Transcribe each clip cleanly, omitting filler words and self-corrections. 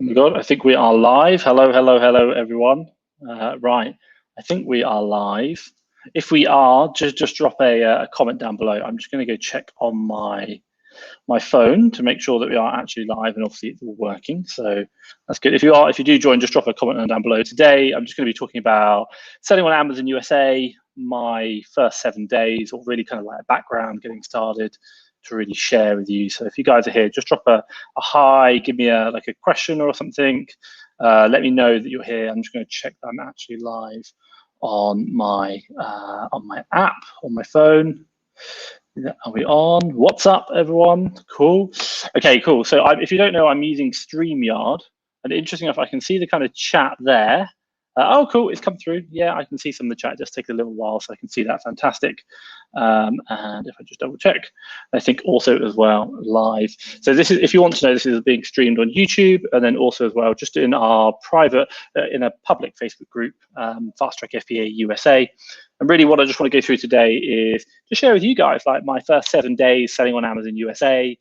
Oh my God, I think we are live. Hello, hello, hello, everyone. Right, I think we are live. If we are, just drop a comment down below. I'm just going to go check on my phone to make sure that we are actually live, and obviously it's all working. So that's good. If you do join, just drop a comment down below. Today, I'm just going to be talking about selling on Amazon USA, my first 7 days, or really kind of like a background, getting started, to really share with you. So if you guys are here, just drop a hi, give me a question or something. Let me know that you're here. I'm just going to check that I'm actually live on my app on my phone. Are we on? What's up, everyone? Cool. Okay, cool. So if you don't know, I'm using StreamYard, and interesting enough, I can see the kind of chat there. Oh, cool, it's come through. Yeah, I can see some of the chat. Just take a little while so I can see that. Fantastic. And if I just double check, I think also as well live. So this is, if you want to know, this is being streamed on YouTube, and then also as well just in our private, in a public Facebook group, FastTrackFBAUS. And really what I just want to go through today is to share with you guys like my first 7 days selling on Amazon USA.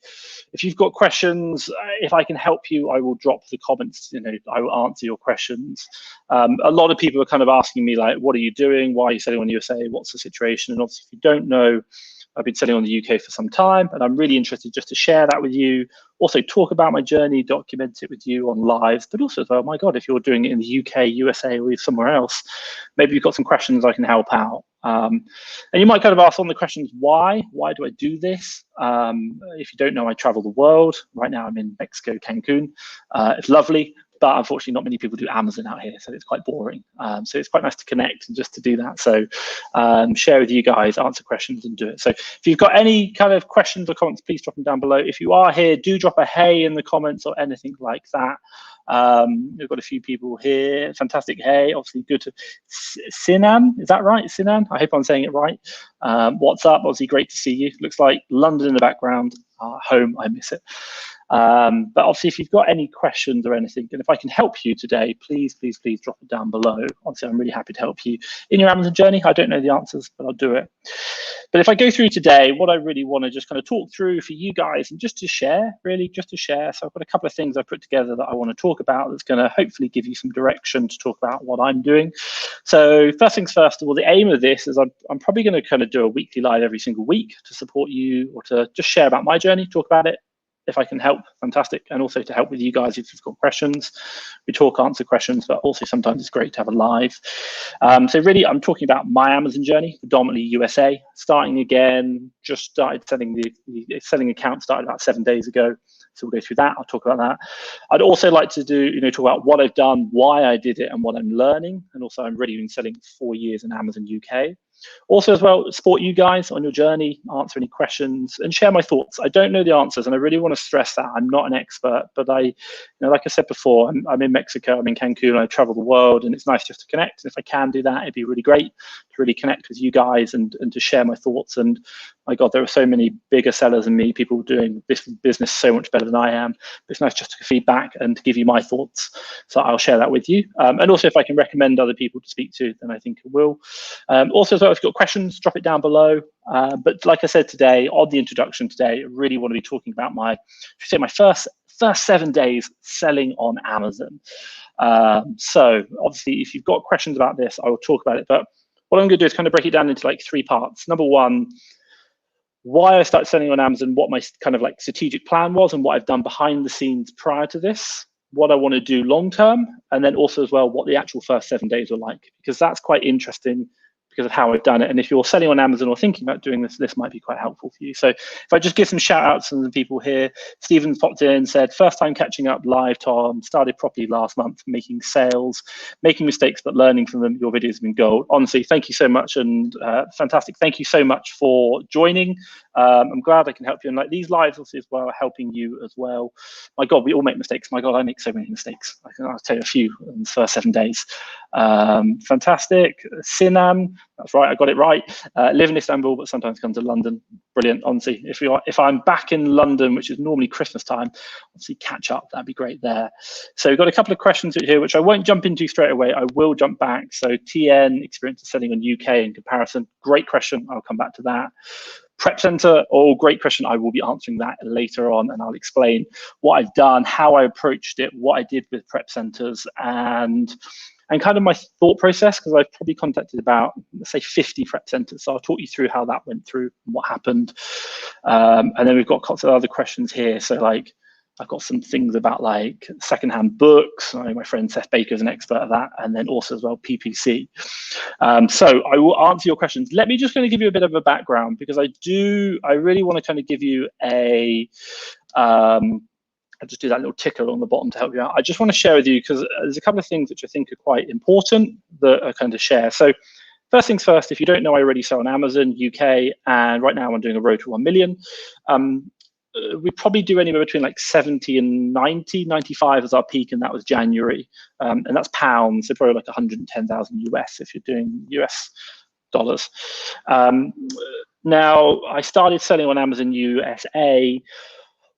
If you've got questions, if I can help you, I will drop the comments, I will answer your questions. A lot of people are kind of asking me like, what are you doing? Why are you selling on USA? What's the situation? And obviously if you don't know, I've been selling on the UK for some time, and I'm really interested just to share that with you. Also talk about my journey, document it with you on live, but also as well, my God, if you're doing it in the UK, USA, or somewhere else, maybe you've got some questions I can help out. And you might kind of ask on the questions, why do I do this? If you don't know, I travel the world. Right now I'm in Mexico, Cancun. It's lovely, but unfortunately not many people do Amazon out here, so it's quite boring. So it's quite nice to connect and just to do that. So share with you guys, answer questions and do it. So if you've got any kind of questions or comments, please drop them down below. If you are here, do drop a hey in the comments or anything like that. We've got a few people here. Fantastic. Hey, obviously good to Sinan. Is that right, Sinan? I hope I'm saying it right. What's up? Obviously great to see you. Looks like London in the background. Home, I miss it. But obviously, if you've got any questions or anything, and if I can help you today, please drop it down below. Obviously, I'm really happy to help you in your Amazon journey. I don't know the answers, but I'll do it. But if I go through today, what I really want to just kind of talk through for you guys and just to share, really just to share. So I've got a couple of things I've put together that I want to talk about that's going to hopefully give you some direction to talk about what I'm doing. So first things first, well, the aim of this is I'm probably going to kind of do a weekly live every single week to support you or to just share about my journey, talk about it. If I can help, fantastic. And also to help with you guys if you've got questions. We talk, answer questions, but also sometimes it's great to have a live. So really, I'm talking about my Amazon journey, predominantly USA. Starting again, just started selling the selling account, started about 7 days ago. So we'll go through that. I'll talk about that. I'd also like to do, talk about what I've done, why I did it, and what I'm learning. And also, I'm really been selling 4 years in Amazon UK. Also as well, support you guys on your journey, answer any questions and share my thoughts. I don't know the answers, and I really want to stress that I'm not an expert, but I, like I said before, I'm in Mexico, I'm in Cancun, I travel the world, and it's nice just to connect. And if I can do that, it'd be really great to really connect with you guys and to share my thoughts. And my God, there are so many bigger sellers than me, people doing this business so much better than I am. But it's nice just to feedback and to give you my thoughts. So I'll share that with you. And also if I can recommend other people to speak to, then I think I will. Also as well, if you've got questions, drop it down below. But like I said today, on the introduction today, I really want to be talking about my first 7 days selling on Amazon. So obviously, if you've got questions about this, I will talk about it. But what I'm going to do is kind of break it down into like 3 parts. Number one, why I started selling on Amazon, what my kind of like strategic plan was, and what I've done behind the scenes prior to this, what I want to do long term, and then also as well what the actual first 7 days were like, because that's quite interesting because of how I've done it. And if you're selling on Amazon or thinking about doing this, this might be quite helpful for you. So if I just give some shout outs to the people here, Stephen's popped in and said, first time catching up live, Tom, started properly last month, making sales, making mistakes, but learning from them. Your videos have been gold. Honestly, thank you so much, and fantastic. Thank you so much for joining. I'm glad I can help you. And like these lives also as well are helping you as well. My God, we all make mistakes. My God, I make so many mistakes. I'll tell you a few in the first 7 days. Fantastic. Sinan, that's right, I got it right. Live in Istanbul, but sometimes come to London. Brilliant. Honestly, if I'm back in London, which is normally Christmas time, obviously catch up. That'd be great there. So we've got a couple of questions here, which I won't jump into straight away. I will jump back. So TN, experience of selling on UK in comparison. Great question. I'll come back to that. Prep Center, oh, great question. I will be answering that later on, and I'll explain what I've done, how I approached it, what I did with Prep Centers, and kind of my thought process, because I've probably contacted about, let's say, 50 Prep Centers. So I'll talk you through how that went through and what happened. And then we've got lots of other questions here. So like, I've got some things about like secondhand books. I know my friend Seth Baker is an expert at that, and then also as well PPC. So I will answer your questions. Let me just kind of give you a bit of a background, because I really want to kind of give you a, I'll just do that little ticker along the bottom to help you out. I just want to share with you, because there's a couple of things which I think are quite important that I kind of share. So first things first, if you don't know, I already sell on Amazon UK, and right now I'm doing a road to 1 million. We probably do anywhere between like 70 and 90, 95 as our peak, and that was January. And that's pounds, so probably like 110,000 US if you're doing US dollars. Now, I started selling on Amazon USA.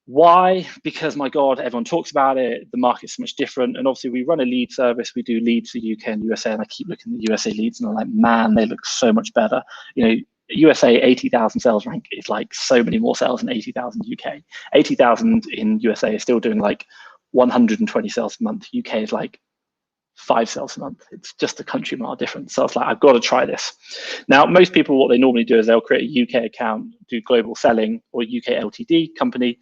Why? Because, my God, everyone talks about it. The market's so much different. And obviously, we run a lead service. We do leads for UK and USA. And I keep looking at the USA leads, and I'm like, man, they look so much better. You know, USA 80,000 sales rank is like so many more sales than 80,000 UK. 80,000 in USA is still doing like 120 sales a month. UK is like 5 sales a month. It's just a country mile difference. So I was like, I've got to try this. Now, most people, what they normally do is they'll create a UK account, do global selling, or UK LTD company,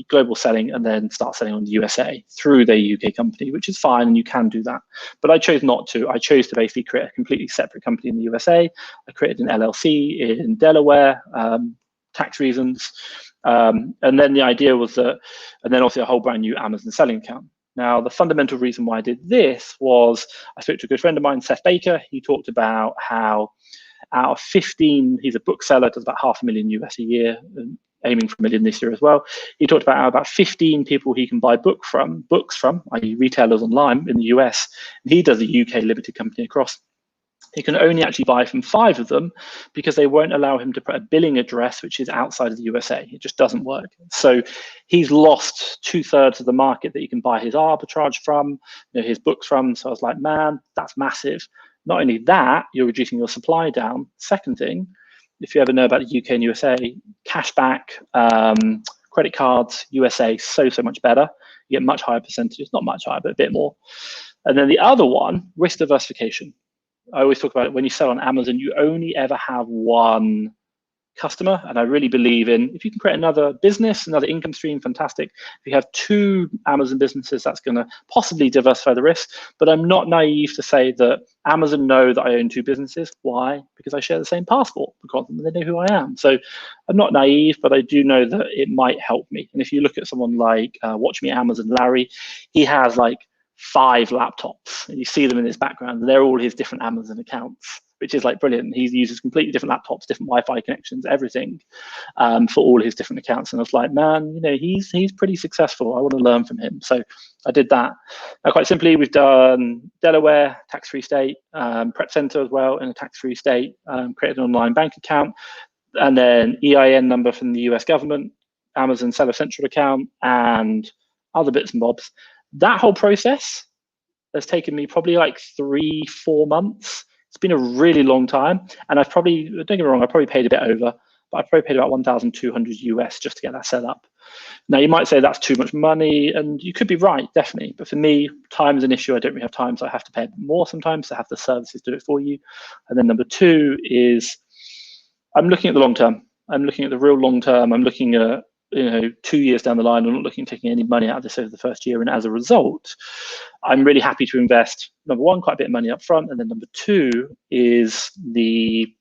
global selling, and then start selling on the USA through their UK company, which is fine, and you can do that. But I chose not to. I chose to basically create a completely separate company in the USA. I created an LLC in Delaware, tax reasons. And then the idea was that, and then also a whole brand new Amazon selling account. Now, the fundamental reason why I did this was I spoke to a good friend of mine, Seth Baker. He talked about how out of 15, he's a bookseller, does about $500,000 US a year, and aiming for $1 million this year as well. He talked about how about 15 people he can buy books from, i.e. retailers online in the US. And he does a UK limited company across. He can only actually buy from 5 of them because they won't allow him to put a billing address which is outside of the USA. It just doesn't work. So he's lost 2/3 of the market that he can buy his arbitrage from, you know, his books from. So I was like, man, that's massive. Not only that, you're reducing your supply down. Second thing, if you ever know about the UK and USA, cashback, credit cards, USA, so much better. You get much higher percentages, not much higher, but a bit more. And then the other one, risk diversification. I always talk about it, when you sell on Amazon, you only ever have one customer. And I really believe in, if you can create another business, another income stream, fantastic. If you have 2 Amazon businesses, that's going to possibly diversify the risk. But I'm not naive to say that Amazon know that I own 2 businesses. Why? Because I share the same passport, because they know who I am. So I'm not naive, but I do know that it might help me. And if you look at someone like Watch Me Amazon Larry, he has like 5 laptops, and you see them in his background. They're all his different Amazon accounts, which is like brilliant. He uses completely different laptops, different Wi-Fi connections, everything, for all his different accounts. And I was like, man, you know, he's pretty successful. I want to learn from him. So I did that. Now, quite simply, we've done Delaware, tax-free state, Prep Center as well in a tax-free state, created an online bank account, and then EIN number from the US government, Amazon Seller Central account, and other bits and bobs. That whole process has taken me probably like 3-4 months. It's been a really long time. And I've probably, don't get me wrong, I probably paid a bit over, but I probably paid about 1,200 US just to get that set up. Now, you might say that's too much money, and you could be right, definitely. But for me, time is an issue. I don't really have time, so I have to pay more sometimes to have the services do it for you. And then number 2 is I'm looking at the long term. I'm looking at the real long term. I'm looking at, you know, 2 years down the line. I'm not looking at taking any money out of this over the first year. And as a result, I'm really happy to invest, number 1, quite a bit of money up front. And then number 2 is the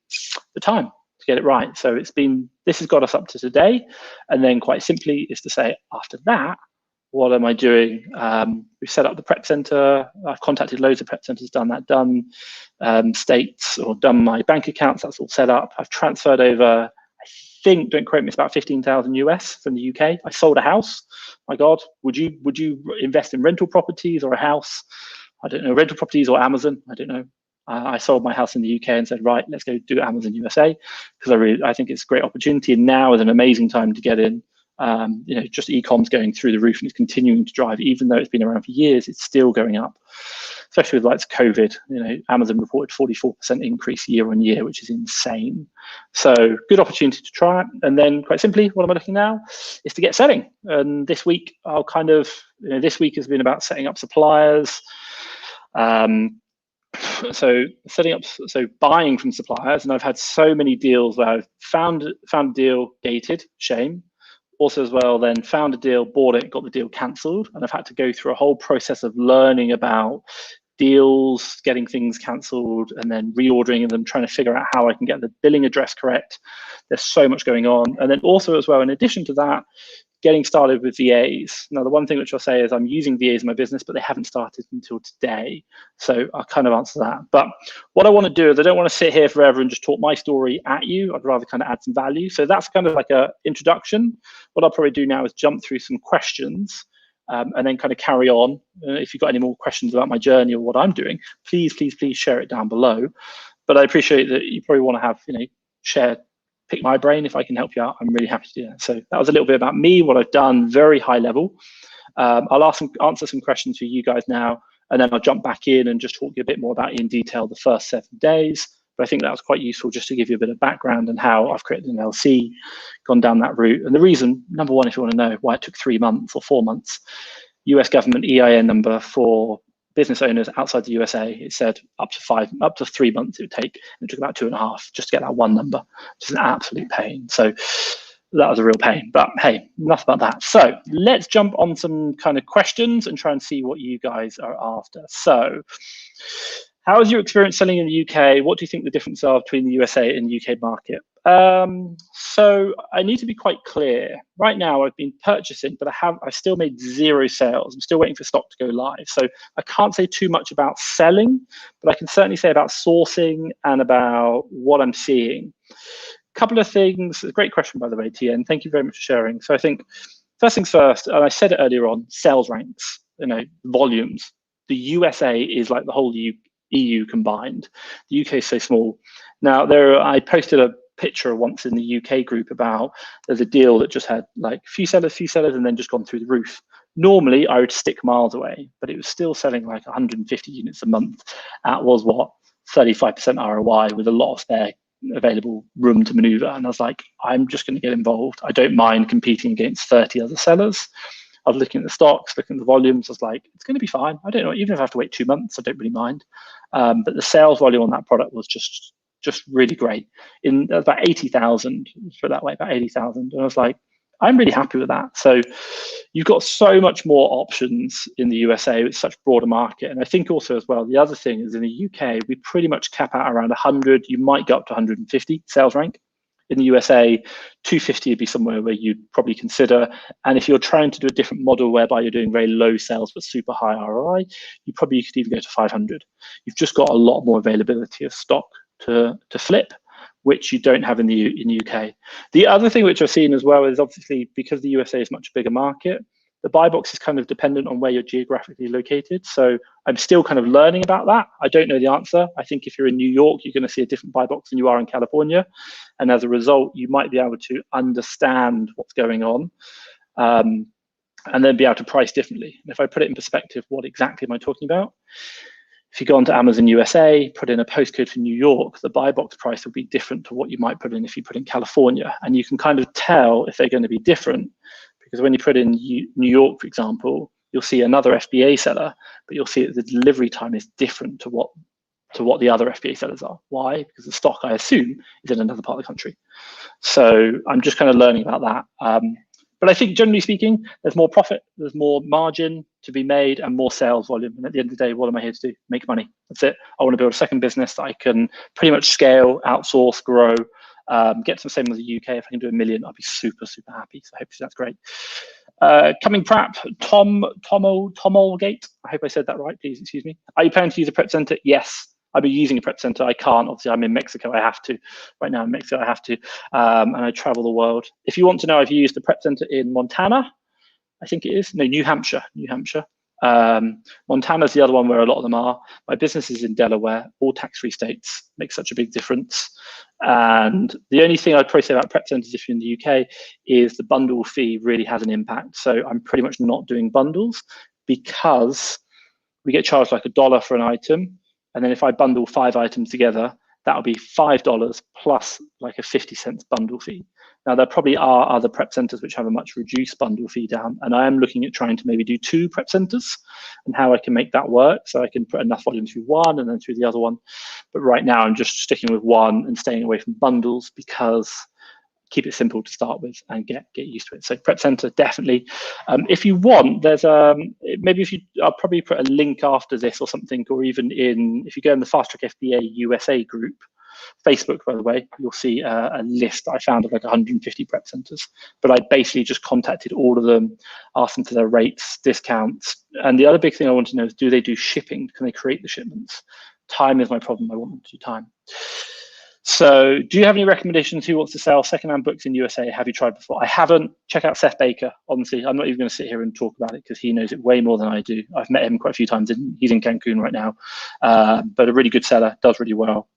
time to get it right. So this has got us up to today. And then quite simply is to say, after that, what am I doing? We've set up the Prep Center. I've contacted loads of Prep Centers, done states, or done my bank accounts. That's all set up. I've transferred over, don't quote me, it's about 15,000 US from the UK. I sold a house. My God, would you invest in rental properties or a house? I don't know, rental properties or Amazon, I don't know. I sold my house in the UK and said, right, let's go do Amazon USA, because I think it's a great opportunity. And now is an amazing time to get in. You know, just e-com's going through the roof and it's continuing to drive, even though it's been around for years, it's still going up. especially with like COVID. Amazon reported 44% increase year on year, which is insane. So good opportunity to try it. And then quite simply, what am I looking now is to get selling. And this week, I'll kind of, this week has been about setting up suppliers. So buying from suppliers, and I've had so many deals where I've found a deal, gated, shame. Also as well, then found a deal, bought it, got the deal cancelled, and I've had to go through a whole process of learning about deals, getting things cancelled, and then reordering them, trying to figure out how I can get the billing address correct. There's so much going on. And then also as well, in addition to that, getting started with VAs. Now, the one thing which I'll say is I'm using VAs in my business, but they haven't started until today. So I'll kind of answer that. But what I want to do is I don't want to sit here forever and just talk my story at you. I'd rather kind of add some value. So that's kind of like an introduction. What I'll probably do now is jump through some questions and then kind of carry on. If you've got any more questions about my journey or what I'm doing, please share it down below. But I appreciate that you probably want to have, pick my brain. If I can help you out, I'm really happy to do that. So that was a little bit about me, what I've done, very high level. I'll answer some questions for you guys now, and then I'll jump back in and just talk you a bit more about in detail the first 7 days. But I think that was quite useful just to give you a bit of background and how I've created an LC, gone down that route. And the reason, number one, if you want to know why it took 3 months or 4 months, US government EIN number for business owners outside the USA, it said up to 3 months it would take. It took about 2.5 just to get that one number, which is an absolute pain. So that was a real pain, but hey, enough about that. So let's jump on some kind of questions and try and see what you guys are after. So how is your experience selling in the UK? What do you think the differences are between the USA and UK market? So I need to be quite clear. Right now, I've been purchasing, but I've still made 0 sales. I'm still waiting for stock to go live. So I can't say too much about selling, but I can certainly say about sourcing and about what I'm seeing. Couple of things. Great question, by the way, TN. Thank you very much for sharing. So I think first things first, and I said it earlier on, sales ranks, volumes. The USA is like the whole EU combined. The UK is so small. Now, I posted a picture once in the UK group about there's a deal that just had like few sellers, and then just gone through the roof. Normally, I would stick miles away, but it was still selling like 150 units a month. That was what, 35% ROI with a lot of spare available room to maneuver. And I was like, I'm just going to get involved. I don't mind competing against 30 other sellers. I was looking at the stocks, looking at the volumes. I was like, it's going to be fine. I don't know, even if I have to wait 2 months, I don't really mind. But the sales volume on that product was just really great. In about 80,000, put it that way, about 80,000. And I was like, I'm really happy with that. So you've got so much more options in the USA with such broader market. And I think also as well, the other thing is in the UK, we pretty much cap out around 100. You might go up to 150 sales rank. In the USA, 250 would be somewhere where you'd probably consider. And if you're trying to do a different model whereby you're doing very low sales but super high ROI, you could even go to 500. You've just got a lot more availability of stock to flip, which you don't have in the UK. The other thing which I've seen as well is obviously because the USA is a much bigger market, the buy box is kind of dependent on where you're geographically located. So I'm still kind of learning about that. I don't know the answer. I think if you're in New York, you're going to see a different buy box than you are in California. And as a result, you might be able to understand what's going on and then be able to price differently. And if I put it in perspective, what exactly am I talking about? If you go onto Amazon USA, put in a postcode for New York, the buy box price will be different to what you might put in if you put in California. And you can kind of tell if they're going to be different because when you put in New York, for example, you'll see another FBA seller, but you'll see that the delivery time is different to what the other FBA sellers are. Why? Because the stock, I assume, is in another part of the country. So I'm just kind of learning about that. But I think generally speaking, there's more profit, there's more margin to be made and more sales volume. And at the end of the day, what am I here to do? Make money. That's it. I want to build a second business that I can pretty much scale, outsource, grow, get to the same as the UK. If I can do 1 million, I'll be super, super happy. So hopefully that's great. Coming prep, Tomolgate. I hope I said that right. Please excuse me. Are you planning to use a prep center? Yes. I'll be using a prep center. I can't. Obviously, I'm in Mexico. I have to. Right now in Mexico, I have to. And I travel the world. If you want to know, I've used a prep center in Montana. I think it is. No, New Hampshire. Montana's the other one where a lot of them are. My business is in Delaware. All tax-free states make such a big difference. And the only thing I'd probably say about prep centers if you're in the UK is the bundle fee really has an impact. So I'm pretty much not doing bundles because we get charged like $1 for an item. And then if I bundle 5 items together, that'll be $5 plus like a 50-cent bundle fee. Now, there probably are other prep centers which have a much reduced bundle fee down, and I am looking at trying to maybe do 2 prep centers and how I can make that work. So I can put enough volume through one and then through the other one. But right now I'm just sticking with one and staying away from bundles because keep it simple to start with and get used to it. So prep center, definitely. If you want, there's maybe if you, I'll probably put a link after this or something, or even if you go in the FastTrackFBA USA group, Facebook, by the way, you'll see a list I found of like 150 prep centers. But I basically just contacted all of them, asked them for their rates, discounts. And the other big thing I want to know is, do they do shipping? Can they create the shipments? Time is my problem. I want them to do time. So do you have any recommendations? Who wants to sell secondhand books in USA? Have you tried before? I haven't. Check out Seth Baker. Honestly, I'm not even going to sit here and talk about it because he knows it way more than I do. I've met him quite a few times. He's in Cancun right now, but a really good seller, does really well,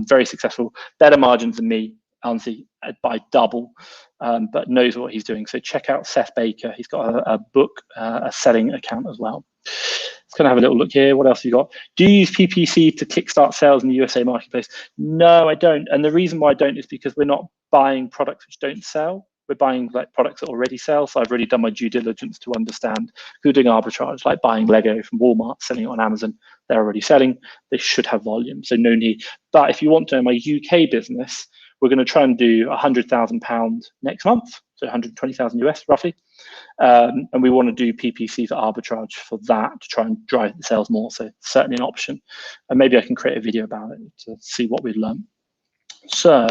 very successful, better margins than me, honestly, by double, but knows what he's doing. So check out Seth Baker. He's got a book, a selling account as well. Let's kind of have a little look here. What else have you got? Do you use PPC to kickstart sales in the USA marketplace? No, I don't. And the reason why I don't is because we're not buying products which don't sell. We're buying like products that already sell. So I've really done my due diligence to understand who are doing arbitrage, like buying Lego from Walmart, selling it on Amazon. They're already selling. They should have volume, so no need. But if you want to know my UK business, we're going to try and do £100,000 next month, so 120,000 US roughly. And we want to do PPC for arbitrage for that to try and drive the sales more. So certainly an option. And maybe I can create a video about it to see what we've learned. So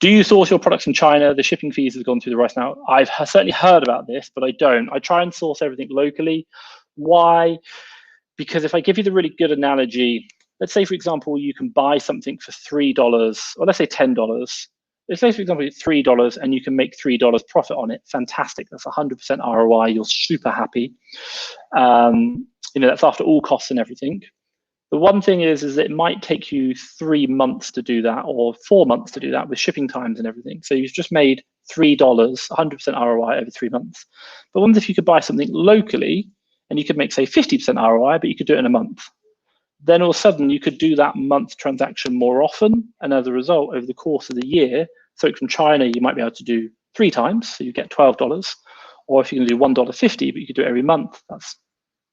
do you source your products in China? The shipping fees have gone through the roof now. I've certainly heard about this, but I don't. I try and source everything locally. Why? Because if I give you the really good analogy, let's say, for example, you can buy something for $3, or let's say $10. Let's say, for example, it's $3 and you can make $3 profit on it. Fantastic. That's 100% ROI. You're super happy. That's after all costs and everything. The one thing is that it might take you 3 months to do that or 4 months to do that with shipping times and everything. So you've just made $3, 100% ROI over 3 months. But what if you could buy something locally and you could make, say, 50% ROI, but you could do it in a month? Then all of a sudden you could do that month transaction more often. And as a result, over the course of the year, so from China, you might be able to do 3 times, so you get $12. Or if you can do $1.50, but you could do it every month, that's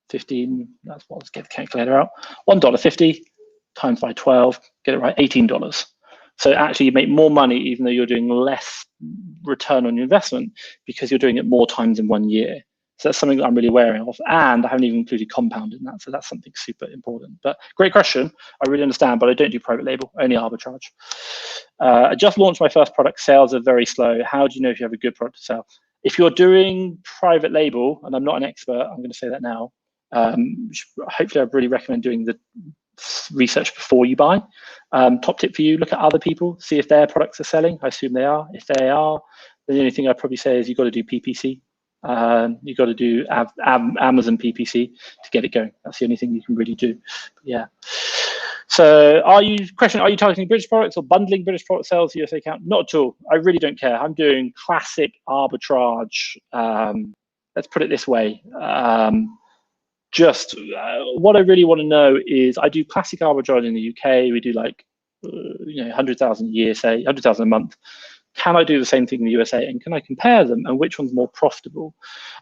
15, that's what, let's get the calculator out. $1.50 times by 12, get it right, $18. So actually you make more money even though you're doing less return on your investment because you're doing it more times in 1 year. So that's something that I'm really wary of. And I haven't even included compound in that. So that's something super important. But great question. I really understand, but I don't do private label, only arbitrage. I just launched my first product. Sales are very slow. How do you know if you have a good product to sell? If you're doing private label, and I'm not an expert, I'm going to say that now. Hopefully I'd really recommend doing the research before you buy. Top tip for you, look at other people, see if their products are selling. I assume they are. If they are, the only thing I'd probably say is you've got to do PPC. You've got to do Amazon PPC to get it going. That's the only thing you can really do. But yeah. So are you targeting British products or bundling British product sales to USA account? Not at all. I really don't care. I'm doing classic arbitrage. Let's put it this way. What I really want to know is I do classic arbitrage in the UK. We do like 100,000 a year, say 100,000 a month. Can I do the same thing in the USA, and can I compare them, and which one's more profitable?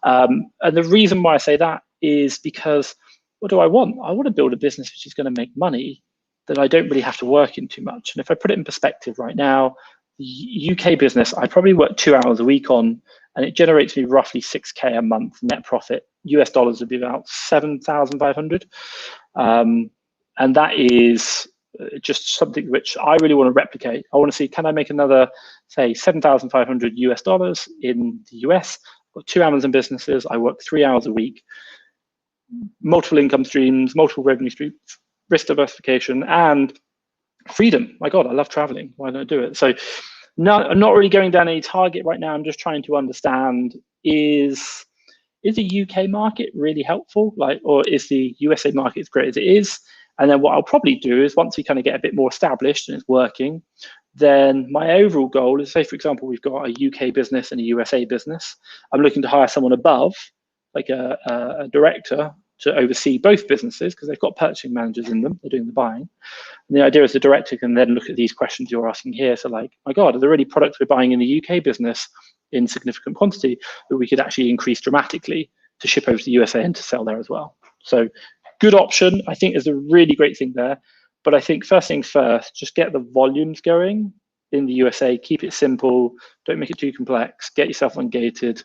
And the reason why I say that is because what do I want? I want to build a business which is going to make money that I don't really have to work in too much. And if I put it in perspective right now, the UK business, I probably work 2 hours a week on, and it generates me roughly 6K a month net profit. US dollars would be about 7,500. And that is just something which I really want to replicate. I want to see, can I make another, say, 7,500 US dollars in the US? I've got 2 Amazon businesses. I work 3 hours a week, multiple income streams, multiple revenue streams, risk diversification, and freedom. My God, I love traveling. Why don't I do it? So no, I'm not really going down any target right now. I'm just trying to understand, is the UK market really helpful? Or is the USA market as great as it is? And then what I'll probably do is once we kind of get a bit more established and it's working, then my overall goal is, say, for example, we've got a UK business and a USA business. I'm looking to hire someone above, like a director to oversee both businesses because they've got purchasing managers in them, they're doing the buying. And the idea is the director can then look at these questions you're asking here. So like, my God, are there any products we're buying in the UK business in significant quantity that we could actually increase dramatically to ship over to the USA and to sell there as well? So good option. I think there's a really great thing there. But I think first things first, just get the volumes going in the USA, keep it simple, don't make it too complex, get yourself ungated.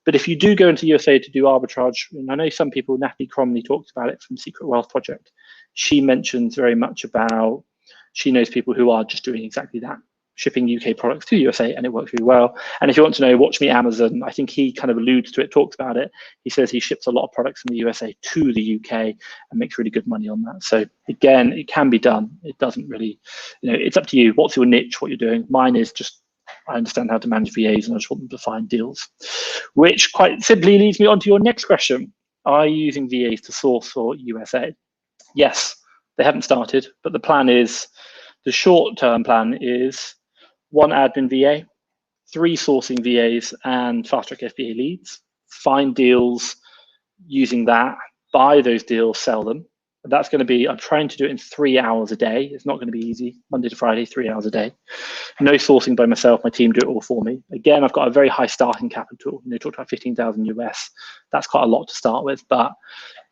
But if you do go into USA to do arbitrage, and I know some people, Natalie Cromley talks about it from Secret Wealth Project. She mentions very much about, she knows people who are just doing exactly that, shipping UK products to USA, and it works really well. And if you want to know, watch me Amazon. I think he kind of alludes to it, talks about it. He says he ships a lot of products from the USA to the UK and makes really good money on that. So again, it can be done. It doesn't really, it's up to you. What's your niche, what you're doing? Mine is just, I understand how to manage VAs and I just want them to find deals, which quite simply leads me on to your next question. Are you using VAs to source for USA? Yes, they haven't started, but the plan is, the short-term plan is 1 admin VA, 3 sourcing VAs and FastTrackFBA leads, find deals using that, buy those deals, sell them. And that's going to be, I'm trying to do it in 3 hours a day. It's not going to be easy, Monday to Friday, 3 hours a day. No sourcing by myself, my team do it all for me. Again, I've got a very high starting capital. Talked about 15,000 US. That's quite a lot to start with, but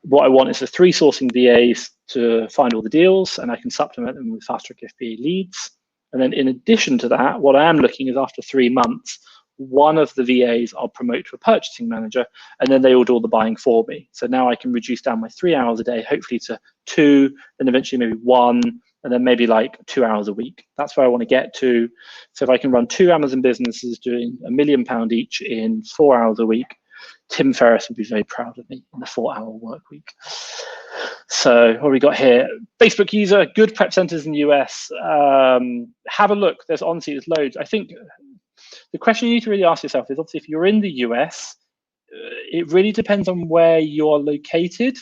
what I want is the 3 sourcing VAs to find all the deals, and I can supplement them with FastTrackFBA leads. And then in addition to that, what I am looking is after 3 months, one of the VAs I'll promote to a purchasing manager, and then they will do all the buying for me. So now I can reduce down my 3 hours a day, hopefully to 2, then eventually maybe 1, and then maybe like 2 hours a week. That's where I want to get to. So if I can run 2 Amazon businesses doing £1 million each in 4 hours a week, Tim Ferriss would be very proud of me in the 4-hour work week. So what have we got here? Facebook user, good prep centers in the US. Have a look. There's loads. I think the question you need to really ask yourself is, obviously, if you're in the US, it really depends on where you're located.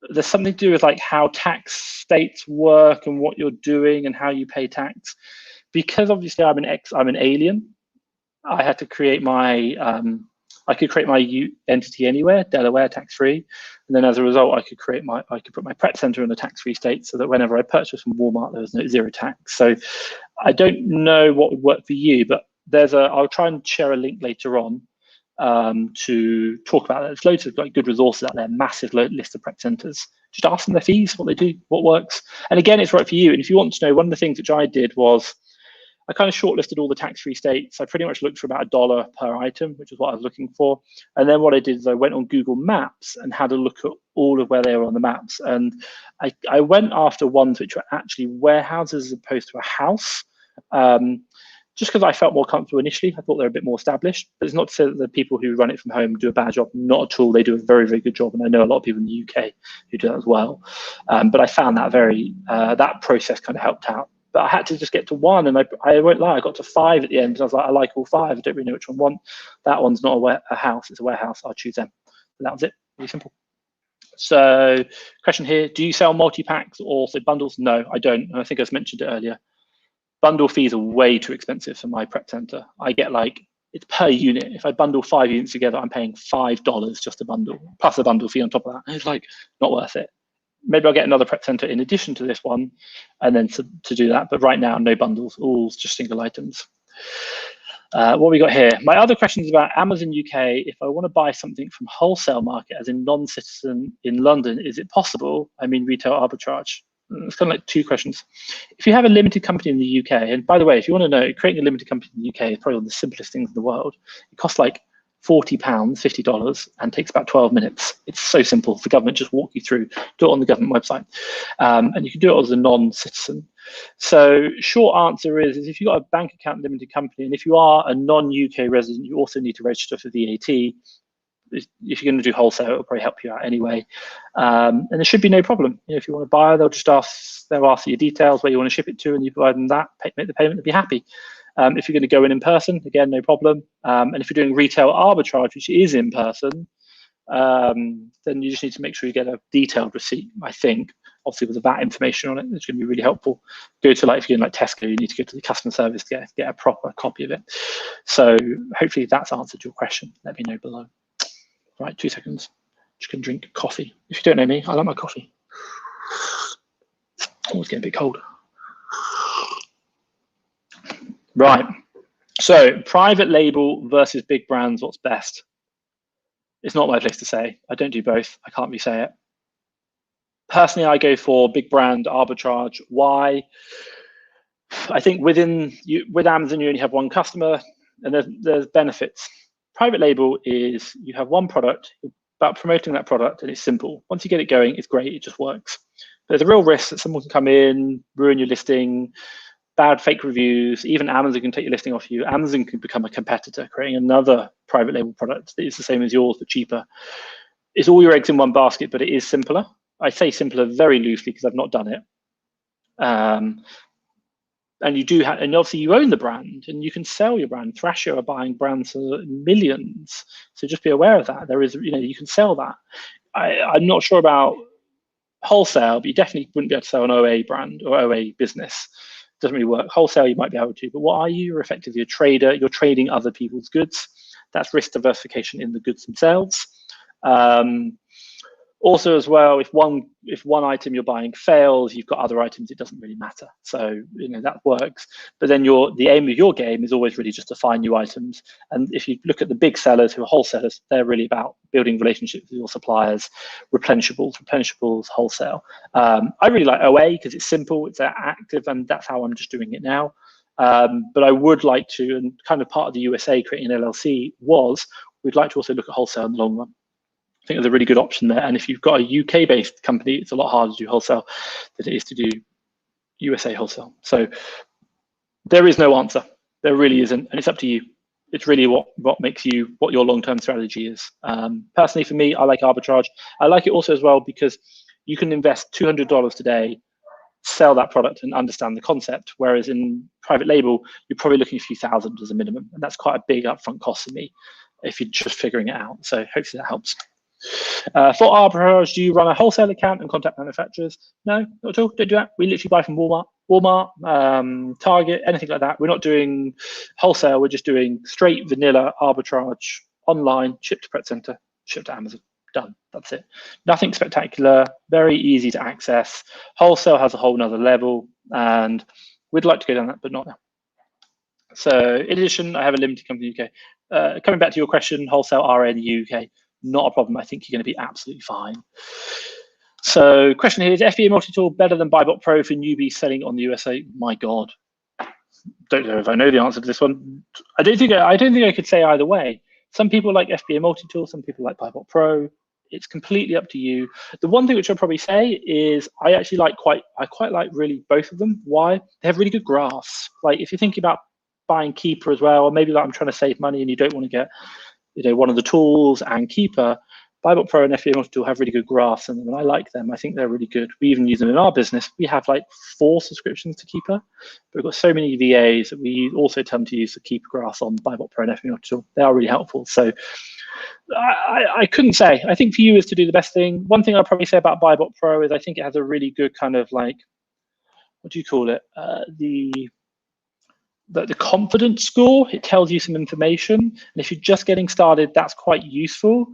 There's something to do with like how tax states work and what you're doing and how you pay tax. Because obviously I'm an alien, I had to create my I could create my entity anywhere, Delaware, tax-free, and then as a result, I could put my prep center in a tax-free state, so that whenever I purchase from Walmart, there was no zero tax. So I don't know what would work for you, but I'll try and share a link later on to talk about that. There's loads of good resources out there, massive list of prep centers. Just ask them their fees, what they do, what works, and again, it's right for you. And if you want to know, one of the things which I did was, I kind of shortlisted all the tax-free states. I pretty much looked for about $1 per item, which is what I was looking for. And then what I did is I went on Google Maps and had a look at all of where they were on the maps. And I went after ones which were actually warehouses as opposed to a house, just because I felt more comfortable initially. I thought they were a bit more established. But it's not to say that the people who run it from home do a bad job. Not at all. They do a very, very good job. And I know a lot of people in the UK who do that as well. But I found that that process kind of helped out. But I had to just get to 1, and I won't lie, I got to 5 at the end, and I was like, I like all 5. I don't really know which one I want. That one's not a house, it's a warehouse. I'll choose them. And that was it. Really simple. So, question here: do you sell multi-packs or also bundles? No, I don't. And I think I mentioned it earlier. Bundle fees are way too expensive for my prep center. I get it's per unit. If I bundle 5 units together, I'm paying $5 just a bundle, plus a bundle fee on top of that. It's not worth it. Maybe I'll get another prep center in addition to this one, and then to do that. But right now, no bundles, all just single items. What we got here? My other question is about Amazon UK. If I want to buy something from wholesale market, as in non-citizen in London, is it possible? I mean, retail arbitrage. It's kind of like 2 questions. If you have a limited company in the UK, and by the way, if you want to know, creating a limited company in the UK is probably one of the simplest things in the world. It costs like £40, $50, and takes about 12 minutes. It's so simple. The government just walk you through, do it on the government website. And you can do it as a non-citizen. So short answer is if you've got a bank account limited company, and if you are a non-UK resident, you also need to register for VAT. If you're going to do wholesale, it'll probably help you out anyway. And there should be no problem. If you want to buy, they'll ask for your details, where you want to ship it to, and you provide them that, make the payment, they'll be happy. If you're going to go in person, again, no problem. And if you're doing retail arbitrage, which is in person, then you just need to make sure you get a detailed receipt, I think, obviously with the VAT information on it. It's going to be really helpful. Go to if you're in Tesco, you need to go to the customer service to get a proper copy of it. So hopefully that's answered your question. Let me know below. Right, 2 seconds. Just gonna drink coffee. If you don't know me, I like my coffee. Oh, it's getting a bit cold. Right. So private label versus big brands, what's best? It's not my place to say. I don't do both. I can't really say it. Personally, I go for big brand arbitrage. Why? I think with Amazon, you only have one customer, and there's benefits. Private label is you have one product, you're about promoting that product, and it's simple. Once you get it going, it's great, it just works. There's a real risk that someone can come in, ruin your listing, bad fake reviews, even Amazon can take your listing off you. Amazon can become a competitor, creating another private label product that is the same as yours, but cheaper. It's all your eggs in one basket, but it is simpler. I say simpler very loosely because I've not done it. And you do have, and obviously you own the brand and you can sell your brand. Thrasher are buying brands for millions, so just be aware of that. There is, you can sell that. I'm not sure about wholesale, but you definitely wouldn't be able to sell an OA brand or OA business. It doesn't really work. Wholesale, you might be able to, but what are you? You're effectively a trader. You're trading other people's goods. That's risk diversification in the goods themselves. Also, as well, if one item you're buying fails, you've got other items, it doesn't really matter. So that works. But then the aim of your game is always really just to find new items. And if you look at the big sellers who are wholesalers, they're really about building relationships with your suppliers, replenishables, wholesale. I really like OA because it's simple, it's active, and that's how I'm just doing it now. But I would like to, and kind of part of the USA creating an LLC we'd like to also look at wholesale in the long run. I think there's a really good option there. And if you've got a UK-based company, it's a lot harder to do wholesale than it is to do USA wholesale. So there is no answer. There really isn't, and it's up to you. It's really what makes you, what your long-term strategy is. Personally, for me, I like arbitrage. I like it also as well because you can invest $200 today, sell that product and understand the concept. Whereas in private label, you're probably looking at a few thousand as a minimum. And that's quite a big upfront cost for me if you're just figuring it out. So hopefully that helps. For arbitrage, do you run a wholesale account and contact manufacturers? No, not at all. Don't do that. We literally buy from Walmart, Target, anything like that. We're not doing wholesale. We're just doing straight vanilla arbitrage online, ship to Pret Center, ship to Amazon. Done. That's it. Nothing spectacular. Very easy to access. Wholesale has a whole nother level, and we'd like to go down that, but not now. So in addition, I have a limited company in the UK. Coming back to your question, wholesale RA in the UK. Not a problem. I think you're going to be absolutely fine. So question here, is FBA multi-tool better than BuyBot Pro for newbies selling on the USA? My God. Don't know if I know the answer to this one. I don't think I could say either way. Some people like FBA multi-tool, some people like BuyBot Pro. It's completely up to you. The one thing which I'll probably say is I quite like really both of them. Why? They have really good graphs. Like if you're thinking about buying Keeper as well, or maybe like I'm trying to save money and you don't want to get one of the tools and Keeper, BuyBot Pro and FBA multi-tool have really good graphs in them, and I like them. I think they're really good. We even use them in our business. We have like 4 subscriptions to Keeper, but we've got so many VAs that we also tend to use the Keeper graphs on BuyBot Pro and FBA multi-tool. They are really helpful. So I couldn't say. I think for you is to do the best thing. One thing I'll probably say about BuyBot Pro is I think it has a really good kind of like, what do you call it? The confidence score. It tells you some information, and if you're just getting started, that's quite useful.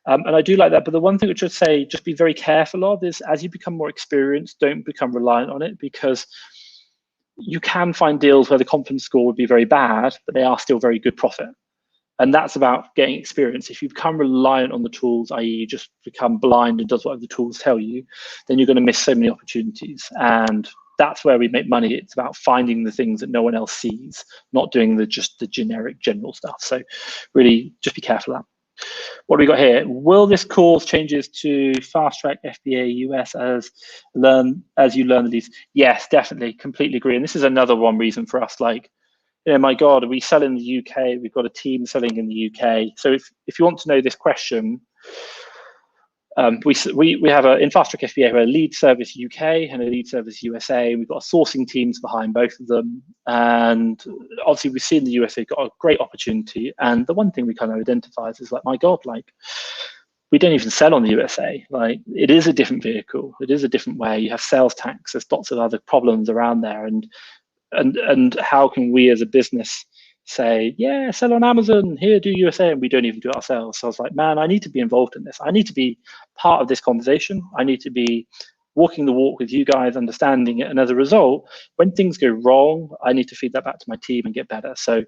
And I do like that. But the one thing which I'd say, just be very careful of is as you become more experienced, don't become reliant on it, because you can find deals where the confidence score would be very bad, but they are still very good profit. And that's about getting experience. If you become reliant on the tools, i.e. you just become blind and does whatever the tools tell you, then you're going to miss so many opportunities. And that's where we make money. It's about finding the things that no one else sees, not doing just the generic general stuff. So really just be careful of that. What do we got here? Will this cause changes to FastTrackFBAUS as you learn these? Yes, definitely, completely agree. And this is another one reason for us, like, my God, we sell in the UK, we've got a team selling in the UK. So if you want to know this question, we have in FastTrackFBA, we have a lead service UK and a lead service USA. We've got sourcing teams behind both of them. And obviously we've seen the USA got a great opportunity. And the one thing we kind of identify is like, my God, like we don't even sell on the USA. Like it is a different vehicle. It is a different way. You have sales tax. There's lots of other problems around there. And how can we as a business say, yeah, sell on Amazon, here, do USA, and we don't even do it ourselves. So I was like, man, I need to be involved in this. I need to be part of this conversation. I need to be walking the walk with you guys, understanding it. And as a result, when things go wrong, I need to feed that back to my team and get better. So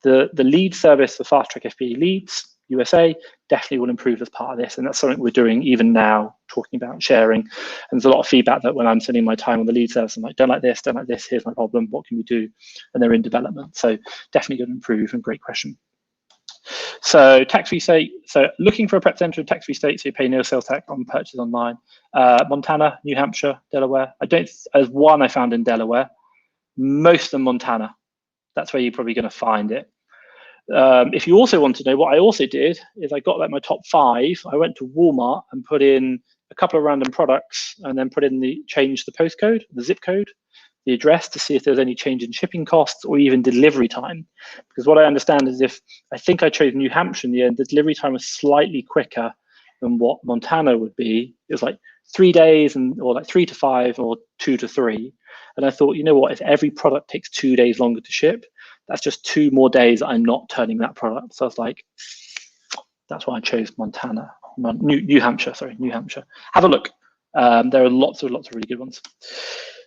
the lead service for FastTrackFBA leads USA definitely will improve as part of this, and that's something we're doing even now, talking about sharing. And there's a lot of feedback that when I'm spending my time on the lead service, I'm like, don't like this, here's my problem, what can we do? And they're in development, so definitely going to improve. And great question. So tax-free state, so looking for a representative tax-free state so you pay no sales tax on purchase online. Montana, New Hampshire, Delaware. As one I found in Delaware, most of Montana. That's where you're probably going to find it. If you also want to know, what I also did is I got like my top 5. I went to Walmart and put in a couple of random products and then changed the postcode, the zip code, the address to see if there's any change in shipping costs or even delivery time. Because what I understand is I think I chose New Hampshire in the end, the delivery time was slightly quicker than what Montana would be. It was like 3 days or like 3 to 5 or 2 to 3. And I thought, you know what, if every product takes 2 days longer to ship, that's just 2 more days I'm not turning that product. So I was like, that's why I chose New Hampshire. Have a look. There are lots of really good ones.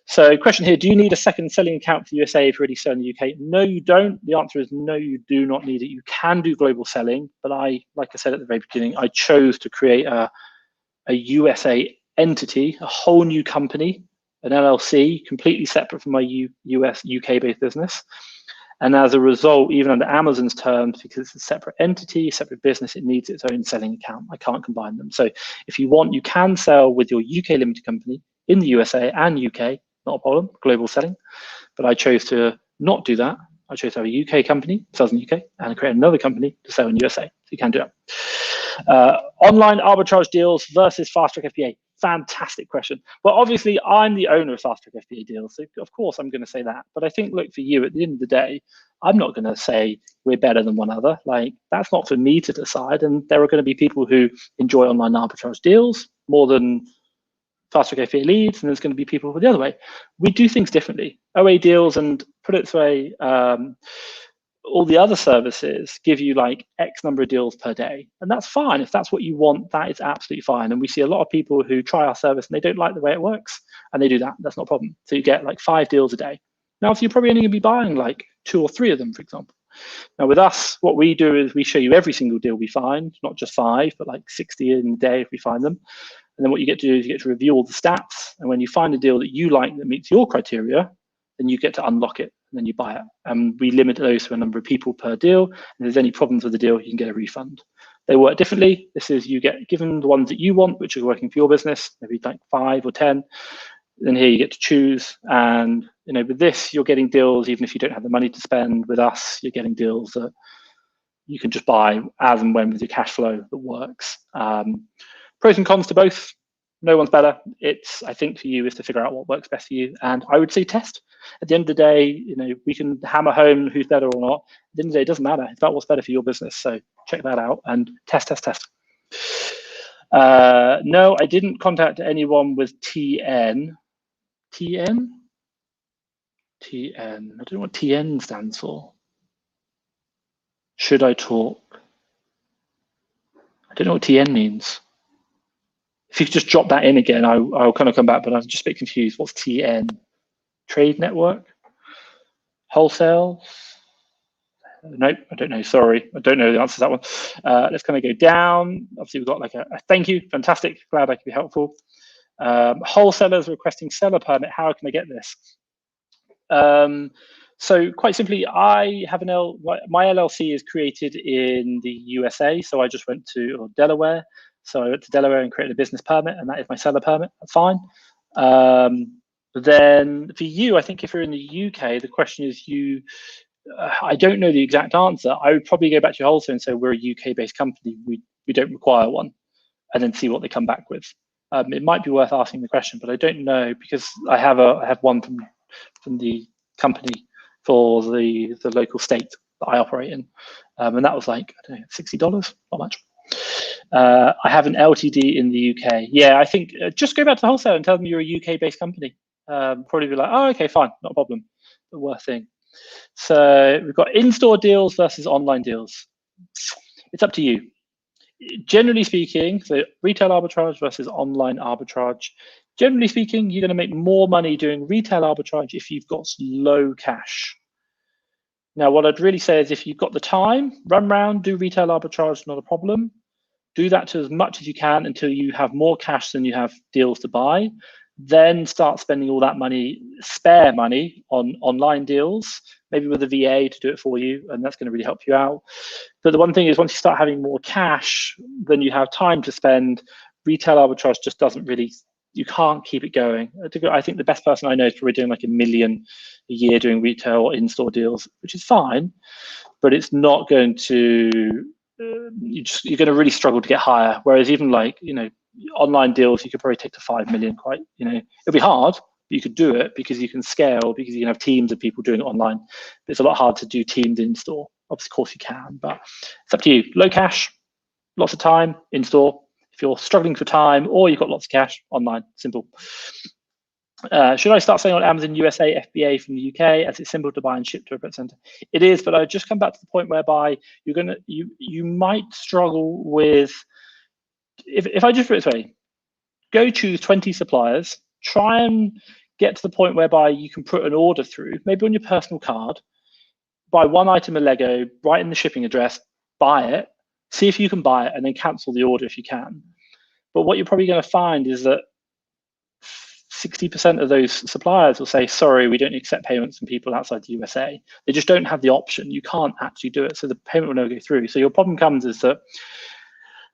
So question here, do you need a second selling account for USA if you already sell in the UK? No, you don't. The answer is no, you do not need it. You can do global selling, but like I said at the very beginning, I chose to create a USA entity, a whole new company, an LLC, completely separate from my UK-based business. And as a result, even under Amazon's terms, because it's a separate entity, separate business, it needs its own selling account. I can't combine them. So if you want, you can sell with your UK limited company in the USA and UK, not a problem, global selling. But I chose to not do that. I chose to have a UK company, sells in the UK, and create another company to sell in USA. So you can do that. Online arbitrage deals versus FastTrackFBA. Fantastic question. Well, obviously, I'm the owner of FastTrackFBA deals, so of course I'm going to say that. But I think, look, for you, at the end of the day, I'm not going to say we're better than one another. Like, that's not for me to decide. And there are going to be people who enjoy online arbitrage deals more than FastTrackFBA leads, and there's going to be people the other way. We do things differently. OA deals, and put it this way, all the other services give you like X number of deals per day. And that's fine. If that's what you want, that is absolutely fine. And we see a lot of people who try our service and they don't like the way it works, and they do that. That's not a problem. So you get like 5 deals a day. Now, if you're probably only going to be buying like 2 or 3 of them, for example. Now, with us, what we do is we show you every single deal we find, not just 5, but like 60 in a day if we find them. And then what you get to do is you get to review all the stats. And when you find a deal that you like that meets your criteria, then you get to unlock it. And then you buy it. And we limit those to a number of people per deal. And if there's any problems with the deal, you can get a refund. They work differently. This is, you get given the ones that you want, which are working for your business, maybe like 5 or 10. Then here you get to choose. And with this, you're getting deals even if you don't have the money to spend. With us, you're getting deals that you can just buy as and when with your cash flow that works. Pros and cons to both. No one's better. I think for you is to figure out what works best for you. And I would say test. At the end of the day, we can hammer home who's better or not. At the end of the day, it doesn't matter. It's about what's better for your business. So check that out and test. No, I didn't contact anyone with TN. TN? TN. I don't know what TN stands for. Should I talk? I don't know what TN means. If you could just drop that in again, I'll kind of come back, but I'm just a bit confused. What's TN? Trade network? Wholesale? Nope, I don't know. Sorry, I don't know the answer to that one. Let's kind of go down. Obviously, we've got like a thank you. Fantastic. Glad I could be helpful. Wholesalers requesting seller permit. How can I get this? So quite simply, I have my LLC is created in the USA. So I just went to Delaware. So I went to Delaware and created a business permit, and that is my seller permit. That's fine. Then for you, I think if you're in the UK, the question is I don't know the exact answer. I would probably go back to your wholesale and say, we're a UK-based company. We don't require one, and then see what they come back with. It might be worth asking the question, but I don't know, because I have one from the company for the local state that I operate in, and that was like, I don't know, $60, not much. I have an LTD in the UK. Yeah, I think just go back to the wholesale and tell them you're a UK-based company. Probably be like, oh, okay, fine, not a problem. The worst thing. So we've got in-store deals versus online deals. It's up to you. Generally speaking, so retail arbitrage versus online arbitrage. Generally speaking, you're going to make more money doing retail arbitrage if you've got low cash. Now, what I'd really say is if you've got the time, run around, do retail arbitrage, not a problem. Do that to as much as you can until you have more cash than you have deals to buy. Then start spending all that money, spare money, on online deals, maybe with a VA to do it for you, and that's going to really help you out. But the one thing is, once you start having more cash than you have time to spend, retail arbitrage just doesn't really, you can't keep it going. I think the best person I know is probably doing like $1 million a year doing retail in-store deals, which is fine, but it's not going to, you're going to really struggle to get higher. Whereas even like, online deals, you could probably take to 5 million quite, it'll be hard, but you could do it because you can scale, because you can have teams of people doing it online. But it's a lot harder to do teams in store. Of course you can, but it's up to you. Low cash, lots of time, in store. If you're struggling for time or you've got lots of cash, online, simple. Should I start selling on Amazon USA FBA from the UK, as it's simple to buy and ship to a print center? It is, but I just come back to the point whereby you might struggle with, if I just put it this way, go choose 20 suppliers, try and get to the point whereby you can put an order through, maybe on your personal card, buy one item of Lego, write in the shipping address, buy it, see if you can buy it, and then cancel the order if you can. But what you're probably going to find is that 60% of those suppliers will say, sorry, we don't accept payments from people outside the USA. They just don't have the option. You can't actually do it. So the payment will never go through. So your problem comes is that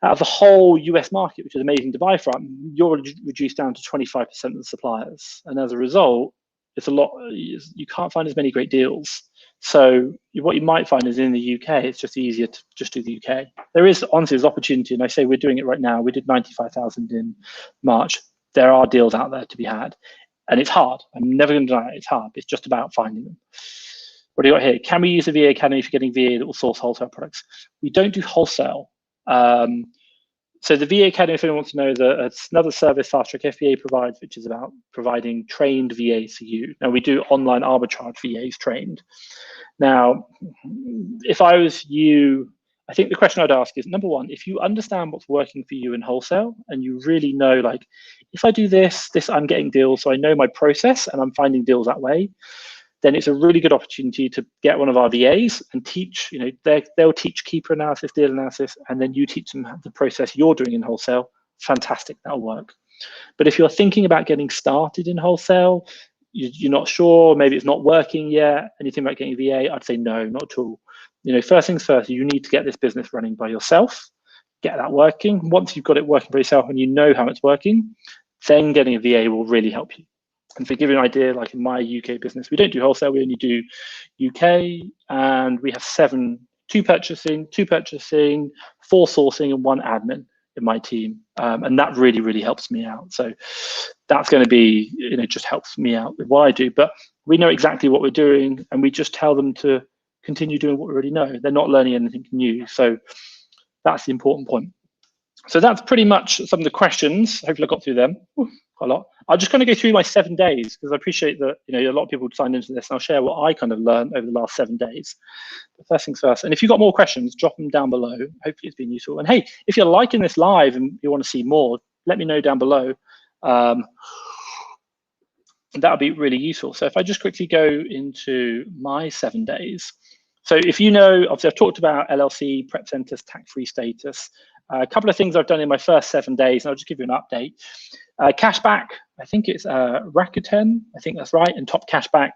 out of the whole US market, which is amazing to buy from, you're reduced down to 25% of the suppliers. And as a result, it's a lot, you can't find as many great deals. So what you might find is in the UK, it's just easier to just do the UK. There is, honestly, there's opportunity, and I say we're doing it right now. We did 95,000 in March. There are deals out there to be had, and it's hard. I'm never going to deny it. It's hard. It's just about finding them. What do you got here? Can we use the VA Academy for getting VA that will source wholesale products? We don't do wholesale. So the VA Academy, if anyone wants to know, it's another service FastTrackFBA provides, which is about providing trained VAs to you. Now, we do online arbitrage VAs trained. Now, if I was you, I think the question I'd ask is, number one, if you understand what's working for you in wholesale, and you really know, like, if I do this, I'm getting deals, so I know my process and I'm finding deals that way, then it's a really good opportunity to get one of our VAs and teach, they'll teach keeper analysis, deal analysis, and then you teach them the process you're doing in wholesale. Fantastic, that'll work. But if you're thinking about getting started in wholesale, you're not sure, maybe it's not working yet, and you think about getting a VA, I'd say no, not at all. First things first, you need to get this business running by yourself, get that working. Once you've got it working by yourself and you know how it's working, then getting a VA will really help you. And to give you an idea, like in my UK business, we don't do wholesale, we only do UK, and we have two purchasing, 4 sourcing, and 1 admin in my team. And that really, really helps me out. So that's going to be, just helps me out with what I do. But we know exactly what we're doing, and we just tell them to continue doing what we already know. They're not learning anything new. So that's the important point. So that's pretty much some of the questions. Hopefully I got through them quite a lot. I'm just going to go through my 7 days, because I appreciate that a lot of people signed into this, and I'll share what I kind of learned over the last 7 days. But first things first, and if you've got more questions, drop them down below. Hopefully it's been useful. And hey, if you're liking this live and you want to see more, let me know down below. That would be really useful. So if I just quickly go into my 7 days. So if obviously I've talked about LLC, prep centers, tax-free status. A couple of things I've done in my first 7 days, and I'll just give you an update. Cashback, I think it's Rakuten, I think that's right, and Top Cashback.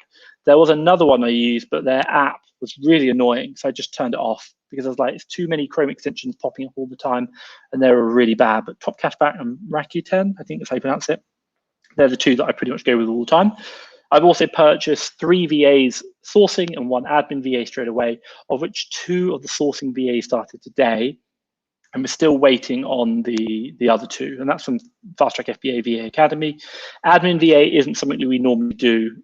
There was another one I used, but their app was really annoying, so I just turned it off because I was like, it's too many Chrome extensions popping up all the time, and they were really bad. But Top Cashback and Rakuten, I think that's how you pronounce it. They're the 2 that I pretty much go with all the time. I've also purchased 3 VAs sourcing and 1 admin VA straight away, of which 2 of the sourcing VAs started today. And we're still waiting on the other 2, and that's from FastTrackFBA VA Academy. Admin VA isn't something that we normally do.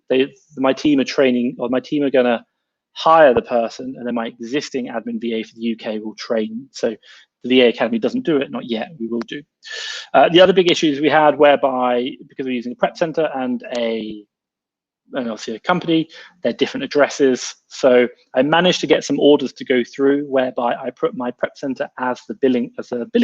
My team are going to hire the person, and then my existing admin VA for the UK will train. So the VA Academy doesn't do it, not yet, we will do. The other big issues we had, whereby, because we're using a prep center and a and obviously a company, they're different addresses. So I managed to get some orders to go through whereby I put my prep center as a billing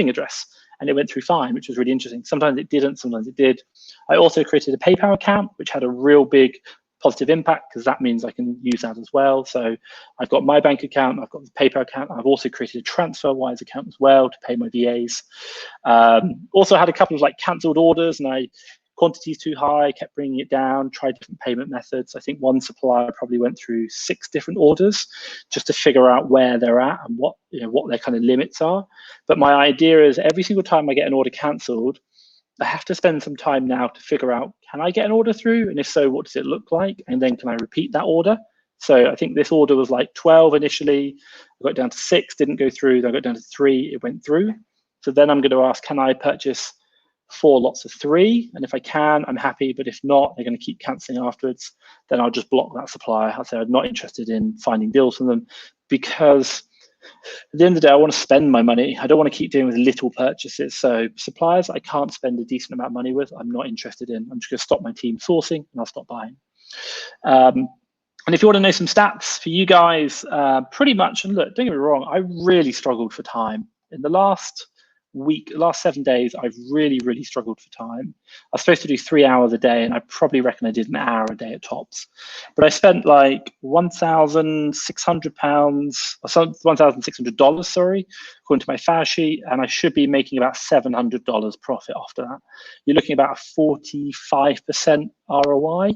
address, and it went through fine, which was really interesting. Sometimes it didn't, sometimes it did. I also created a PayPal account, which had a real big positive impact because that means I can use that as well. So I've got my bank account, I've got the PayPal account, I've also created a TransferWise account as well to pay my VAs. Also had a couple of like cancelled orders, and quantities too high, kept bringing it down, tried different payment methods. I think one supplier probably went through 6 different orders just to figure out where they're at and what their kind of limits are. But my idea is every single time I get an order cancelled, I have to spend some time now to figure out, can I get an order through? And if so, what does it look like? And then can I repeat that order? So I think this order was like 12 initially. I got down to 6, didn't go through. Then I got down to 3, it went through. So then I'm going to ask, can I purchase 4 lots of 3? And if I can, I'm happy. But if not, they're going to keep cancelling afterwards. Then I'll just block that supplier. I'll say I'm not interested in finding deals from them, because at the end of the day, I want to spend my money. I don't want to keep dealing with little purchases. So suppliers I can't spend a decent amount of money with, I'm not interested in. I'm just going to stop my team sourcing and I'll stop buying. And if you want to know some stats for you guys, pretty much, and look, don't get me wrong, I really struggled for time. In the last 7 days, I've really struggled for time. I was supposed to do 3 hours a day, and I probably reckon I did an hour a day at tops. But I spent like £1,600, or $1,600, sorry, according to my FAS sheet, and I should be making about $700 profit after that. You're looking at about a 45% ROI,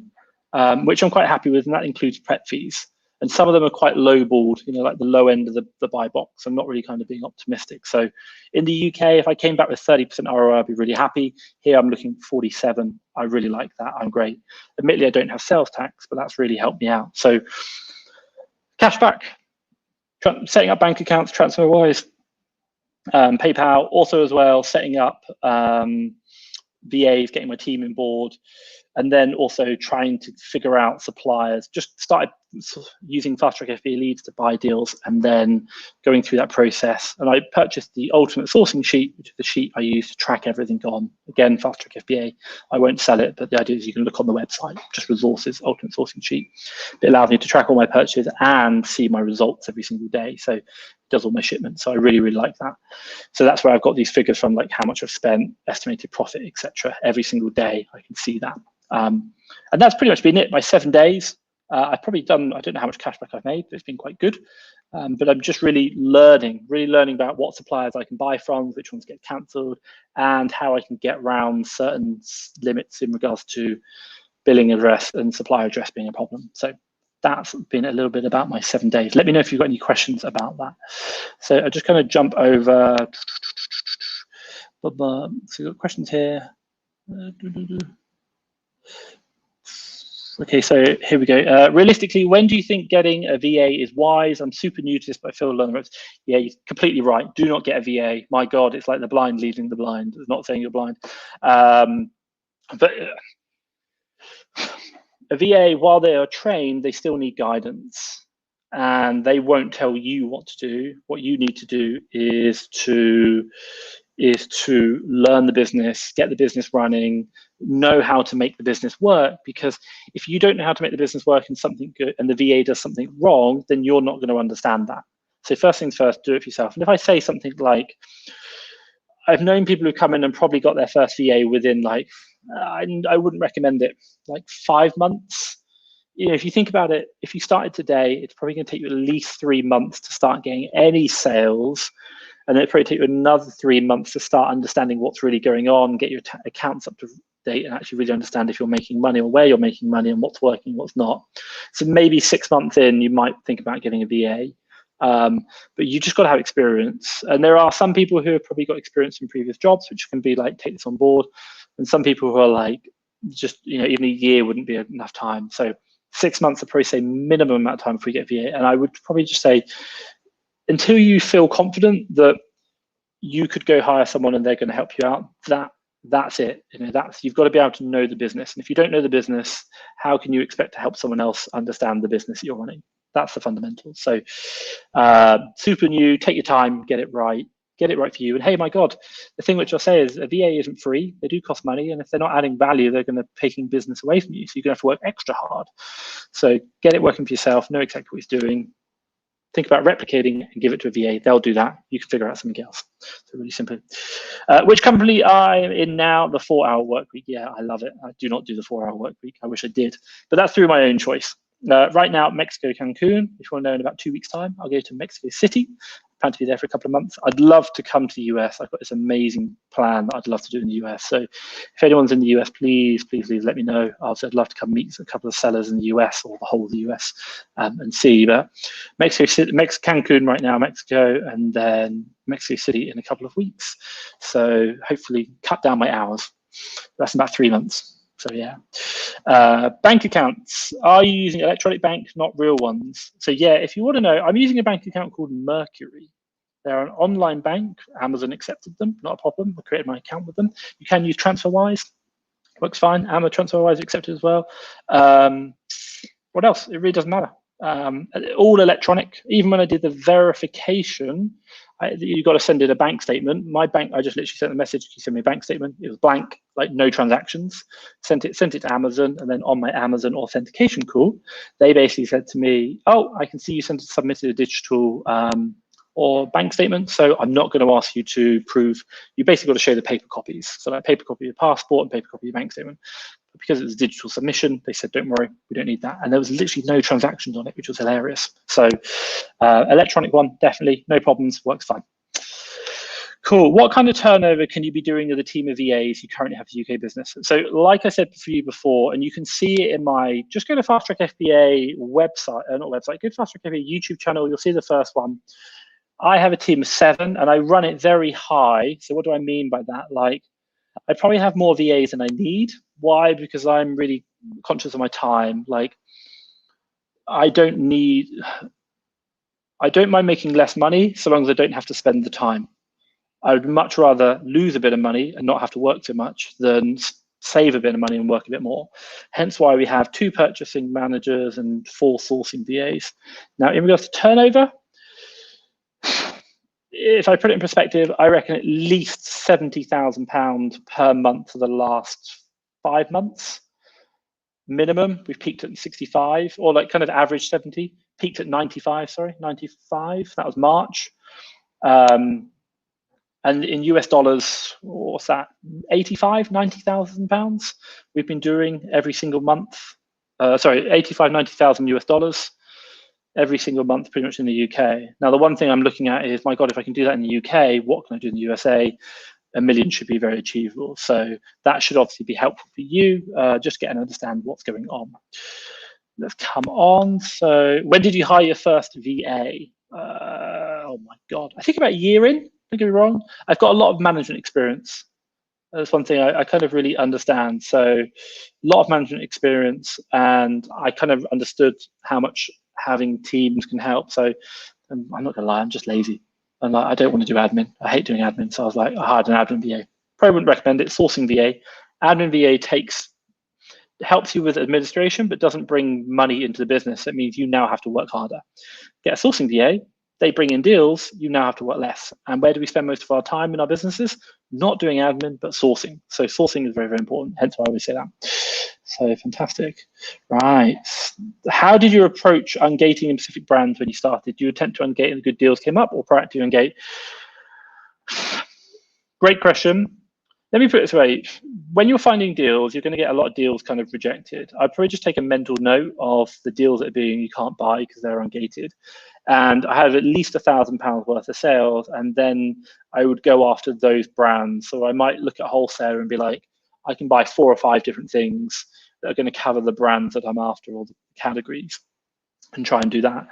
which I'm quite happy with, and that includes prep fees. And some of them are quite lowballed, like the low end of the buy box. I'm not really kind of being optimistic. So in the UK, if I came back with 30% ROI, I'd be really happy. Here, I'm looking for 47. I really like that. I'm great. Admittedly, I don't have sales tax, but that's really helped me out. So cashback, setting up bank accounts, TransferWise, PayPal, also as well, setting up VAs, getting my team on board, and then also trying to figure out suppliers. Just started using FastTrackFBA leads to buy deals, and then going through that process. And I purchased the ultimate sourcing sheet, which is the sheet I use to track everything on. Again, FastTrackFBA, I won't sell it, but the idea is you can look on the website, just resources, ultimate sourcing sheet. It allows me to track all my purchases and see my results every single day. So it does all my shipments. So I really like that. So that's where I've got these figures from, like how much I've spent, estimated profit, etc. Every single day, I can see that. And that's pretty much been it. My 7 days, I've probably done, I don't know how much cashback I've made, but it's been quite good. But I'm just really learning about what suppliers I can buy from, which ones get cancelled, and how I can get around certain limits in regards to billing address and supplier address being a problem. So that's been a little bit about my 7 days. Let me know if you've got any questions about that. So I just kind of jump over. So we've got questions here. Okay, so here we go. Realistically, when do you think getting a VA is wise? I'm super new to this, but I feel learning ropes. Yeah, you're completely right. Do not get a VA. My God, it's like the blind leading the blind. It's not saying you're blind. But a VA, while they are trained, they still need guidance, and they won't tell you what to do. What you need to do is to learn the business, get the business running, know how to make the business work. Because if you don't know how to make the business work and something good, and the VA does something wrong, then you're not going to understand that. So first things first, do it for yourself. And if I say something like, I've known people who come in and probably got their first VA within like, I wouldn't recommend it, like 5 months. If you think about it, if you started today, it's probably going to take you at least 3 months to start getting any sales. And then it'll probably take you another 3 months to start understanding what's really going on, get your accounts up to date, and actually really understand if you're making money or where you're making money and what's working, what's not. So maybe 6 months in, you might think about getting a VA. But you just got to have experience. And there are some people who have probably got experience in previous jobs, which can be like, take this on board. And some people who are like, just, even a year wouldn't be enough time. So 6 months, I'd probably say minimum amount of time before you get VA. And I would probably just say, until you feel confident that you could go hire someone and they're going to help you out, that's it. You've got to be able to know the business. And if you don't know the business, how can you expect to help someone else understand the business that you're running? That's the fundamentals. So super new, take your time, get it right, get it right for you. And hey, my God, the thing which I'll say is a VA isn't free. They do cost money. And if they're not adding value, they're going to be taking business away from you. So you're going to have to work extra hard. So get it working for yourself, know exactly what he's doing. Think about replicating and give it to a VA. They'll do that. You can figure out something else. So really simple. Which company I'm in now? The 4-hour work week. Yeah, I love it. I do not do the 4-hour work week. I wish I did, but that's through my own choice. Right now, Mexico, Cancun. If you want to know in about 2 weeks' time, I'll go to Mexico City. I plan to be there for a couple of months. I'd love to come to the US. I've got this amazing plan that I'd love to do in the US. So if anyone's in the US, please let me know. I'd love to come meet a couple of sellers in the US or the whole of the US and see. But Mexico City, Cancun right now, Mexico, and then Mexico City in a couple of weeks. So hopefully cut down my hours. That's about 3 months. So yeah. Bank accounts. Are you using electronic bank, not real ones? So yeah, if you want to know, I'm using a bank account called Mercury. They're an online bank. Amazon accepted them, not a problem. I created my account with them. You can use TransferWise. Works fine. Amazon TransferWise accepted as well. What else? It really doesn't matter. All electronic. Even when I did the verification, you got to send in a bank statement. My bank, I just literally sent a message. You send me a bank statement. It was blank, like no transactions. Sent it to Amazon, and then on my Amazon authentication call, they basically said to me, "Oh, I can see you submitted a digital or bank statement. So I'm not going to ask you to prove. You basically got to show the paper copies. So like paper copy of your passport and paper copy of your bank statement." But because it was a digital submission, they said, "Don't worry, we don't need that." And there was literally no transactions on it, which was hilarious. So electronic one, definitely, no problems, works fine. Cool. What kind of turnover can you be doing with a team of VAs you currently have a UK business? So like I said for you before, and you can see it in my, just go to FastTrackFBA website, not website, go to FastTrackFBA YouTube channel, you'll see the first one. I have a team of 7 and I run it very high. So what do I mean by that? Like, I probably have more VAs than I need. Why? Because I'm really conscious of my time. Like, I don't mind making less money so long as I don't have to spend the time. I would much rather lose a bit of money and not have to work too much than save a bit of money and work a bit more. Hence why we have 2 purchasing managers and 4 sourcing VAs. Now, in regards to turnover, if I put it in perspective, I reckon at least £70,000 per month for the last 5 months. Minimum, we've peaked at 65, or like kind of average 70, peaked at 95, 95, that was March. And in US dollars, what's that, 85, 90,000 pounds we've been doing every single month. 85, 90,000 US dollars every single month, pretty much in the UK. Now, the one thing I'm looking at is, my God, if I can do that in the UK, what can I do in the USA? $1 million should be very achievable. So that should obviously be helpful for you, just get and understand what's going on. Let's come on. So when did you hire your first VA? Oh my God, I think about a year in, don't get me wrong. I've got a lot of management experience. That's one thing I kind of really understand. So a lot of management experience, and I kind of understood how much having teams can help. So I'm not gonna lie, I'm just lazy. And I don't want to do admin. I hate doing admin. So I was like, I hired an admin VA. Probably wouldn't recommend it. Sourcing VA. Admin VA helps you with administration, but doesn't bring money into the business. It means you now have to work harder. Get a sourcing VA. They bring in deals. You now have to work less. And where do we spend most of our time in our businesses? Not doing admin, but sourcing. So sourcing is very, very important. Hence why I always say that. So fantastic. Right. How did you approach ungating in specific brands when you started? Did you attempt to ungate and the good deals came up, or proactive ungate? Great question. Let me put it this way. When you're finding deals, you're going to get a lot of deals kind of rejected. I'd probably just take a mental note of the deals that are being you can't buy because they're ungated. And I have at least £1,000 worth of sales, and then I would go after those brands. So I might look at wholesale and be like, I can buy 4 or 5 different things that are going to cover the brands that I'm after, or the categories, and try and do that.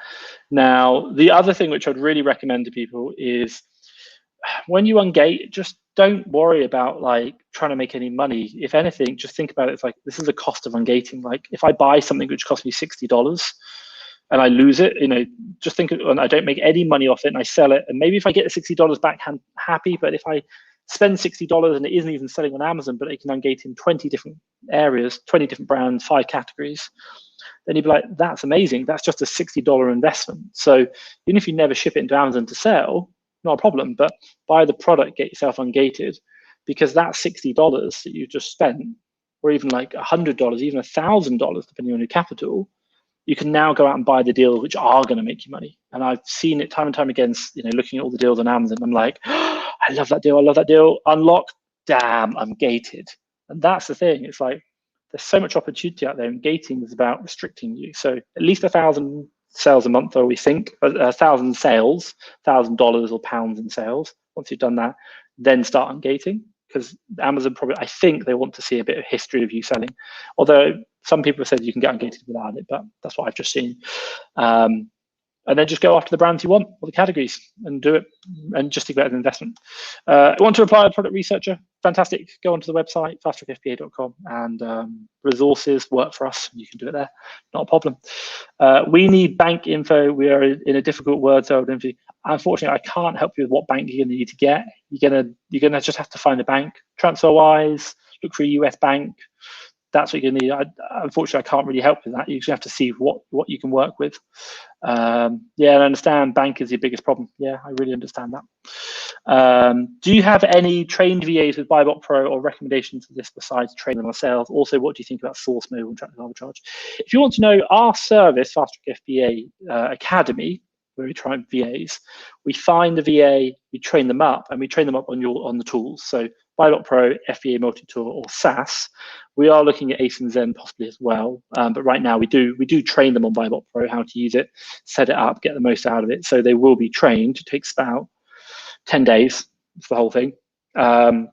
Now, the other thing which I'd really recommend to people is, when you ungate, just don't worry about like trying to make any money. If anything, just think about it. It's like, this is the cost of ungating. Like, if I buy something which costs me $60 and I lose it, just think, and I don't make any money off it, and I sell it, and maybe if I get the $60 back, I'm happy. But if I spend $60 and it isn't even selling on Amazon, but it can ungate in 20 different areas, 20 different brands, 5 categories, then you'd be like, that's amazing. That's just a $60 investment. So even if you never ship it into Amazon to sell, not a problem, but buy the product, get yourself ungated, because that $60 that you just spent, or even like $100, even $1,000, depending on your capital, you can now go out and buy the deals which are going to make you money. And I've seen it time and time again, looking at all the deals on Amazon. I'm like, oh, I love that deal. I love that deal. Unlock, damn, I'm gated. And that's the thing. It's like, there's so much opportunity out there, and gating is about restricting you. So at least 1,000 sales a month, or we think, 1,000 sales, $1,000 or pounds in sales. Once you've done that, then start ungating, because Amazon probably, I think they want to see a bit of history of you selling. Although some people have said you can get ungated without it, but that's what I've just seen. And then just go after the brands you want, or the categories, and do it, and just think about an investment. Want to apply a product researcher? Fantastic. Go onto the website, FastTrackFBA.com, and resources work for us. You can do it there, not a problem. We need bank info. We are in a difficult word, so unfortunately, I can't help you with what bank you're going to need to get. You're gonna just have to find a bank. TransferWise, look for a US bank. That's what you're going to need. Unfortunately, I can't really help with that. You just have to see what you can work with. Yeah, I understand bank is your biggest problem. Yeah, I really understand that. Do you have any trained VAs with BuyBot Pro or recommendations for this besides training on sales? Also, what do you think about source mode and tactical arbitrage? If you want to know our service, FastTrackFBA Academy, where we train VAs, we find the VA, we train them up, and we train them up on the tools. So BuyBot Pro, FBA Multi-Tool, or SaaS. We are looking at Ace and Zen possibly as well, but right now we do train them on BuyBot Pro, how to use it, set it up, get the most out of it. So they will be trained. It takes about 10 days for the whole thing. And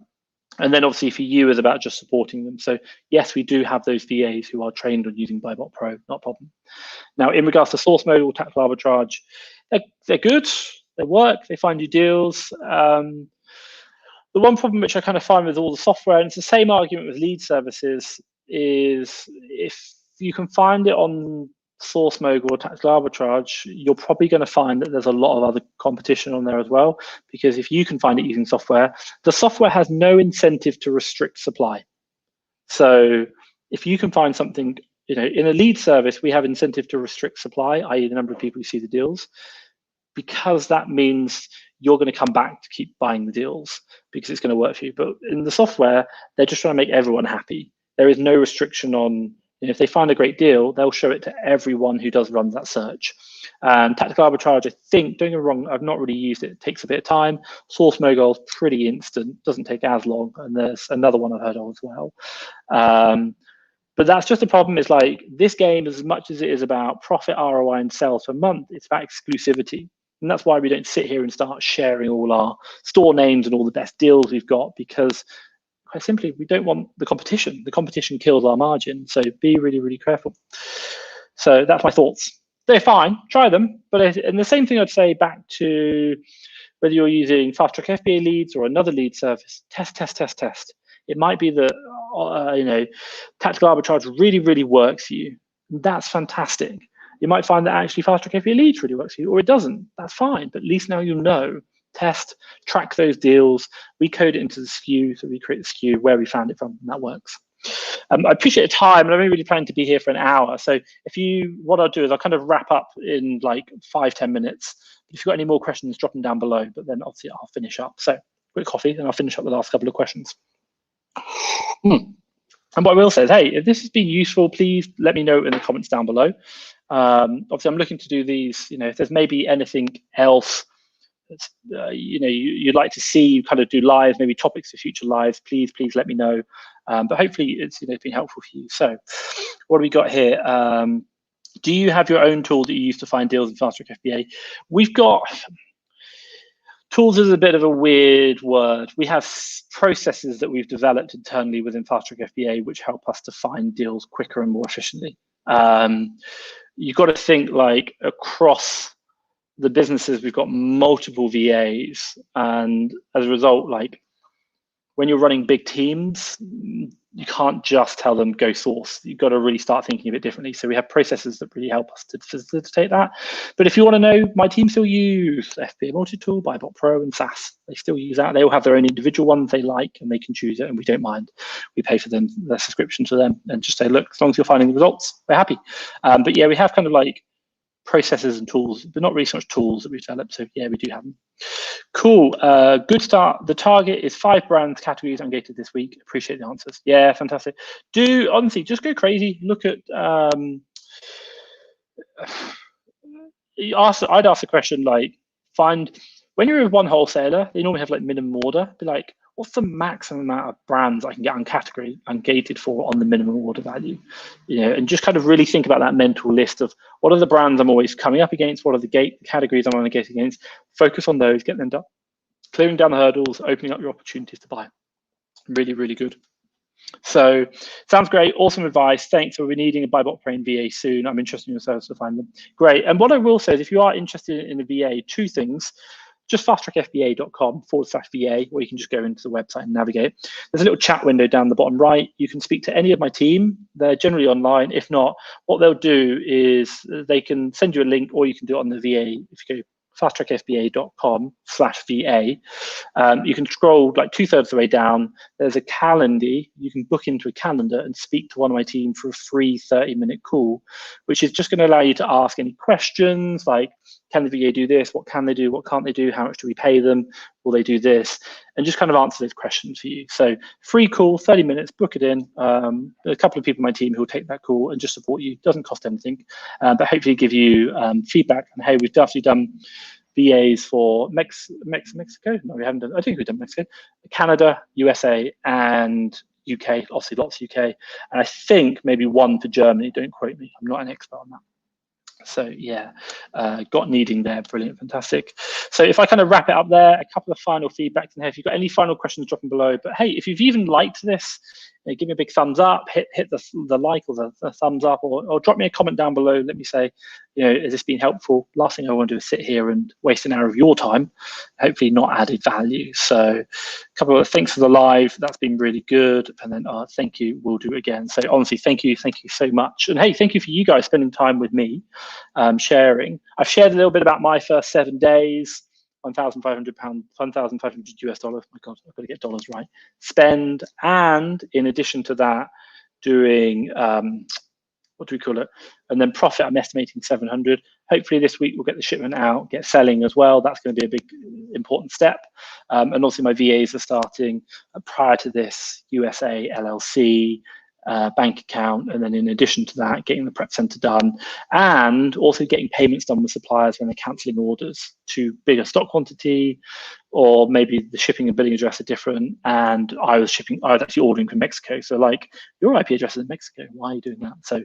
then obviously for you is about just supporting them. So yes, we do have those VAs who are trained on using BuyBot Pro, not a problem. Now in regards to source mode or tactical arbitrage, they're good, they work, they find you deals. The one problem which I kind of find with all the software, and it's the same argument with lead services, is if you can find it on source mode or tactical arbitrage, you're probably going to find that there's a lot of other competition on there as well. Because if you can find it using software, the software has no incentive to restrict supply. So if you can find something, in a lead service, we have incentive to restrict supply, i.e. the number of people who see the deals, because that means you're going to come back to keep buying the deals because it's going to work for you. But in the software, they're just trying to make everyone happy. There is no restriction on, if they find a great deal, they'll show it to everyone who does run that search. Tactical arbitrage, I think, don't get me wrong, I've not really used it. It takes a bit of time. Source mogul is pretty instant, doesn't take as long. And there's another one I've heard of as well. But that's just the problem, is like this game, as much as it is about profit, ROI, and sales per month, it's about exclusivity. And that's why we don't sit here and start sharing all our store names and all the best deals we've got, because quite simply, we don't want the competition. The competition kills our margin. So be really, really careful. So that's my thoughts. They're fine, try them. And the same thing I'd say back to whether you're using FastTrackFBA leads or another lead service, test. It might be that, tactical arbitrage really, really works for you. That's fantastic. You might find that actually FastTrackFBA leads really works for you, or it doesn't. That's fine, but at least now you'll know. Test, track those deals, we code it into the SKU, so we create the SKU where we found it from, and that works. I appreciate the time, and I'm really planning to be here for an hour. So what I'll do is I'll kind of wrap up in like 5-10 minutes. If you've got any more questions, drop them down below, but then obviously I'll finish up. So quick coffee, and I'll finish up the last couple of questions. And what I will say is, hey, if this has been useful, please let me know in the comments down below. Obviously, I'm looking to do these, if there's maybe anything else that's, you'd like to see kind of do live, maybe topics for future lives, please let me know. But hopefully it's been helpful for you. So what do we got here? Do you have your own tool that you use to find deals in FastTrackFBA? We've got, tools is a bit of a weird word. We have processes that we've developed internally within FastTrackFBA which help us to find deals quicker and more efficiently. You've got to think like across the businesses, we've got multiple VAs, and as a result, like when you're running big teams, you can't just tell them go source. You've got to really start thinking a bit differently. So we have processes that really help us to facilitate that. But if you want to know, my team still use FBA Multi-Tool, BuyBot Pro, and SaaS. They still use that. They all have their own individual ones they like, and they can choose it, and we don't mind. We pay for them, their subscription to them, and just say, look, as long as you're finding the results, we're happy. But yeah, we have kind of like processes and tools, but not really so much tools that we've developed. So yeah, we do have them. Cool. Good start. The target is 5 brands categories ungated this week. Appreciate the answers. Yeah, fantastic. Do honestly just go crazy. Look at I'd ask the question like, find when you're with one wholesaler, they normally have like minimum order. Be like, what's the maximum amount of brands I can get ungated for on the minimum order value? You know, and just kind of really think about that mental list of what are the brands I'm always coming up against, what are the categories I'm ungated against. Focus on those, get them done, clearing down the hurdles, opening up your opportunities to buy. Really, really good. So sounds great. Awesome advice. Thanks. We'll be needing a buy bot brain VA soon. I'm interested in your service to find them. Great. And what I will say is if you are interested in a VA, 2 things. Just FastTrackFBA.com/VA, or you can just go into the website and navigate. There's a little chat window down the bottom right. You can speak to any of my team. They're generally online. If not, what they'll do is they can send you a link, or you can do it on the VA. If you go FastTrackFBA.com/VA, you can scroll like 2/3 of the way down. There's a calendar. You can book into a calendar and speak to one of my team for a free 30-minute call, which is just going to allow you to ask any questions like, can the VA do this? What can they do? What can't they do? How much do we pay them? Will they do this? And just kind of answer those questions for you. So free call, 30 minutes, book it in. A couple of people on my team who will take that call and just support you. Doesn't cost anything, but hopefully give you feedback. And hey, we've definitely done VAs for Mexico. No, we haven't done. I think we've done Mexico, Canada, USA, and UK. Obviously, lots of UK, and I think maybe 1 for Germany. Don't quote me. I'm not an expert on that. So yeah, got needing there. Brilliant, fantastic. So if I kind of wrap it up there, a couple of final feedbacks in here. If you've got any final questions, drop them below. But hey, if you've even liked this, give me a big thumbs up, hit the like or the thumbs up, or drop me a comment down below. Let me say, has this been helpful? Last thing I want to do is sit here and waste an hour of your time, hopefully not added value. So a couple of thanks for the live. That's been really good. And then thank you, we'll do it again. So honestly, thank you so much. And hey, thank you for you guys spending time with me, sharing. I've shared a little bit about my first 7 days. £1,500, $1,500 US. My God, I've got to get dollars right. Spend, and in addition to that, doing what do we call it? And then profit, I'm estimating 700. Hopefully this week we'll get the shipment out, get selling as well. That's going to be a big, important step. And also my VAs are starting prior to this, USA, LLC, bank account, and then in addition to that, getting the prep center done, and also getting payments done with suppliers when they're cancelling orders to bigger stock quantity, or maybe the shipping and billing address are different. And I was actually ordering from Mexico. So like, your IP address is in Mexico. Why are you doing that? So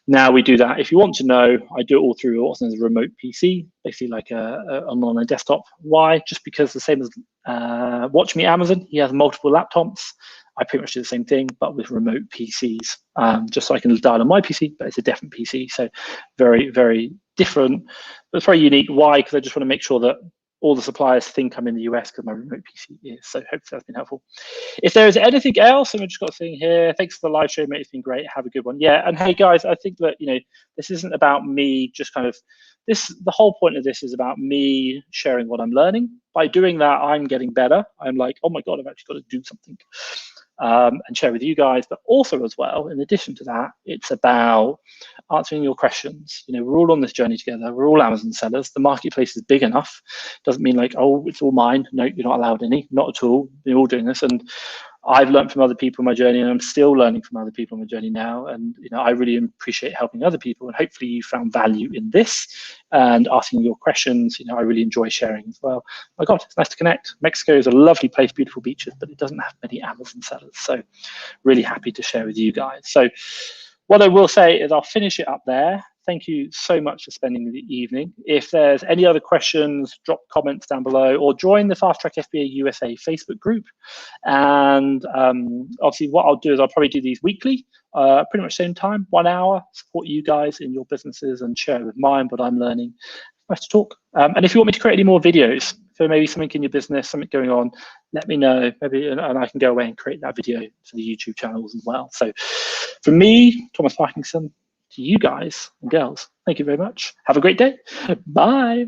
now we do that. If you want to know, I do it all through what's known as a remote PC, basically like on a desktop. Why? Just because the same as Watch Me Amazon, he has multiple laptops. I pretty much do the same thing, but with remote PCs, just so I can dial on my PC, but it's a different PC. So very, very different, but it's very unique. Why? Because I just want to make sure that all the suppliers think I'm in the US because my remote PC is. So hopefully that's been helpful. If there is anything else, and we've just got a thing here. Thanks for the live show, mate. It's been great. Have a good one. Yeah, and hey guys, I think that this isn't about me just kind of the whole point of this is about me sharing what I'm learning. By doing that, I'm getting better. I'm like, oh my God, I've actually got to do something. And share with you guys, but also as well, in addition to that, it's about answering your questions. We're all on this journey together. We're all Amazon sellers. The marketplace is big enough. Doesn't mean like, oh, it's all mine. No, you're not allowed any. Not at all. We're all doing this, and I've learned from other people on my journey, and I'm still learning from other people on my journey now. And I really appreciate helping other people, and hopefully you found value in this and asking your questions. I really enjoy sharing as well. My God, it's nice to connect. Mexico is a lovely place, beautiful beaches, but it doesn't have many Amazon sellers. So really happy to share with you guys. So what I will say is I'll finish it up there. Thank you so much for spending the evening. If there's any other questions, drop comments down below, or join the FastTrackFBA USA Facebook group. And obviously what I'll do is I'll probably do these weekly, pretty much same time, 1 hour, support you guys in your businesses and share with mine what I'm learning. Nice to talk. And if you want me to create any more videos for maybe something in your business, something going on, let me know, maybe, and I can go away and create that video for the YouTube channels as well. So from me, Thomas Parkinson, to you guys and girls, thank you very much. Have a great day. Bye.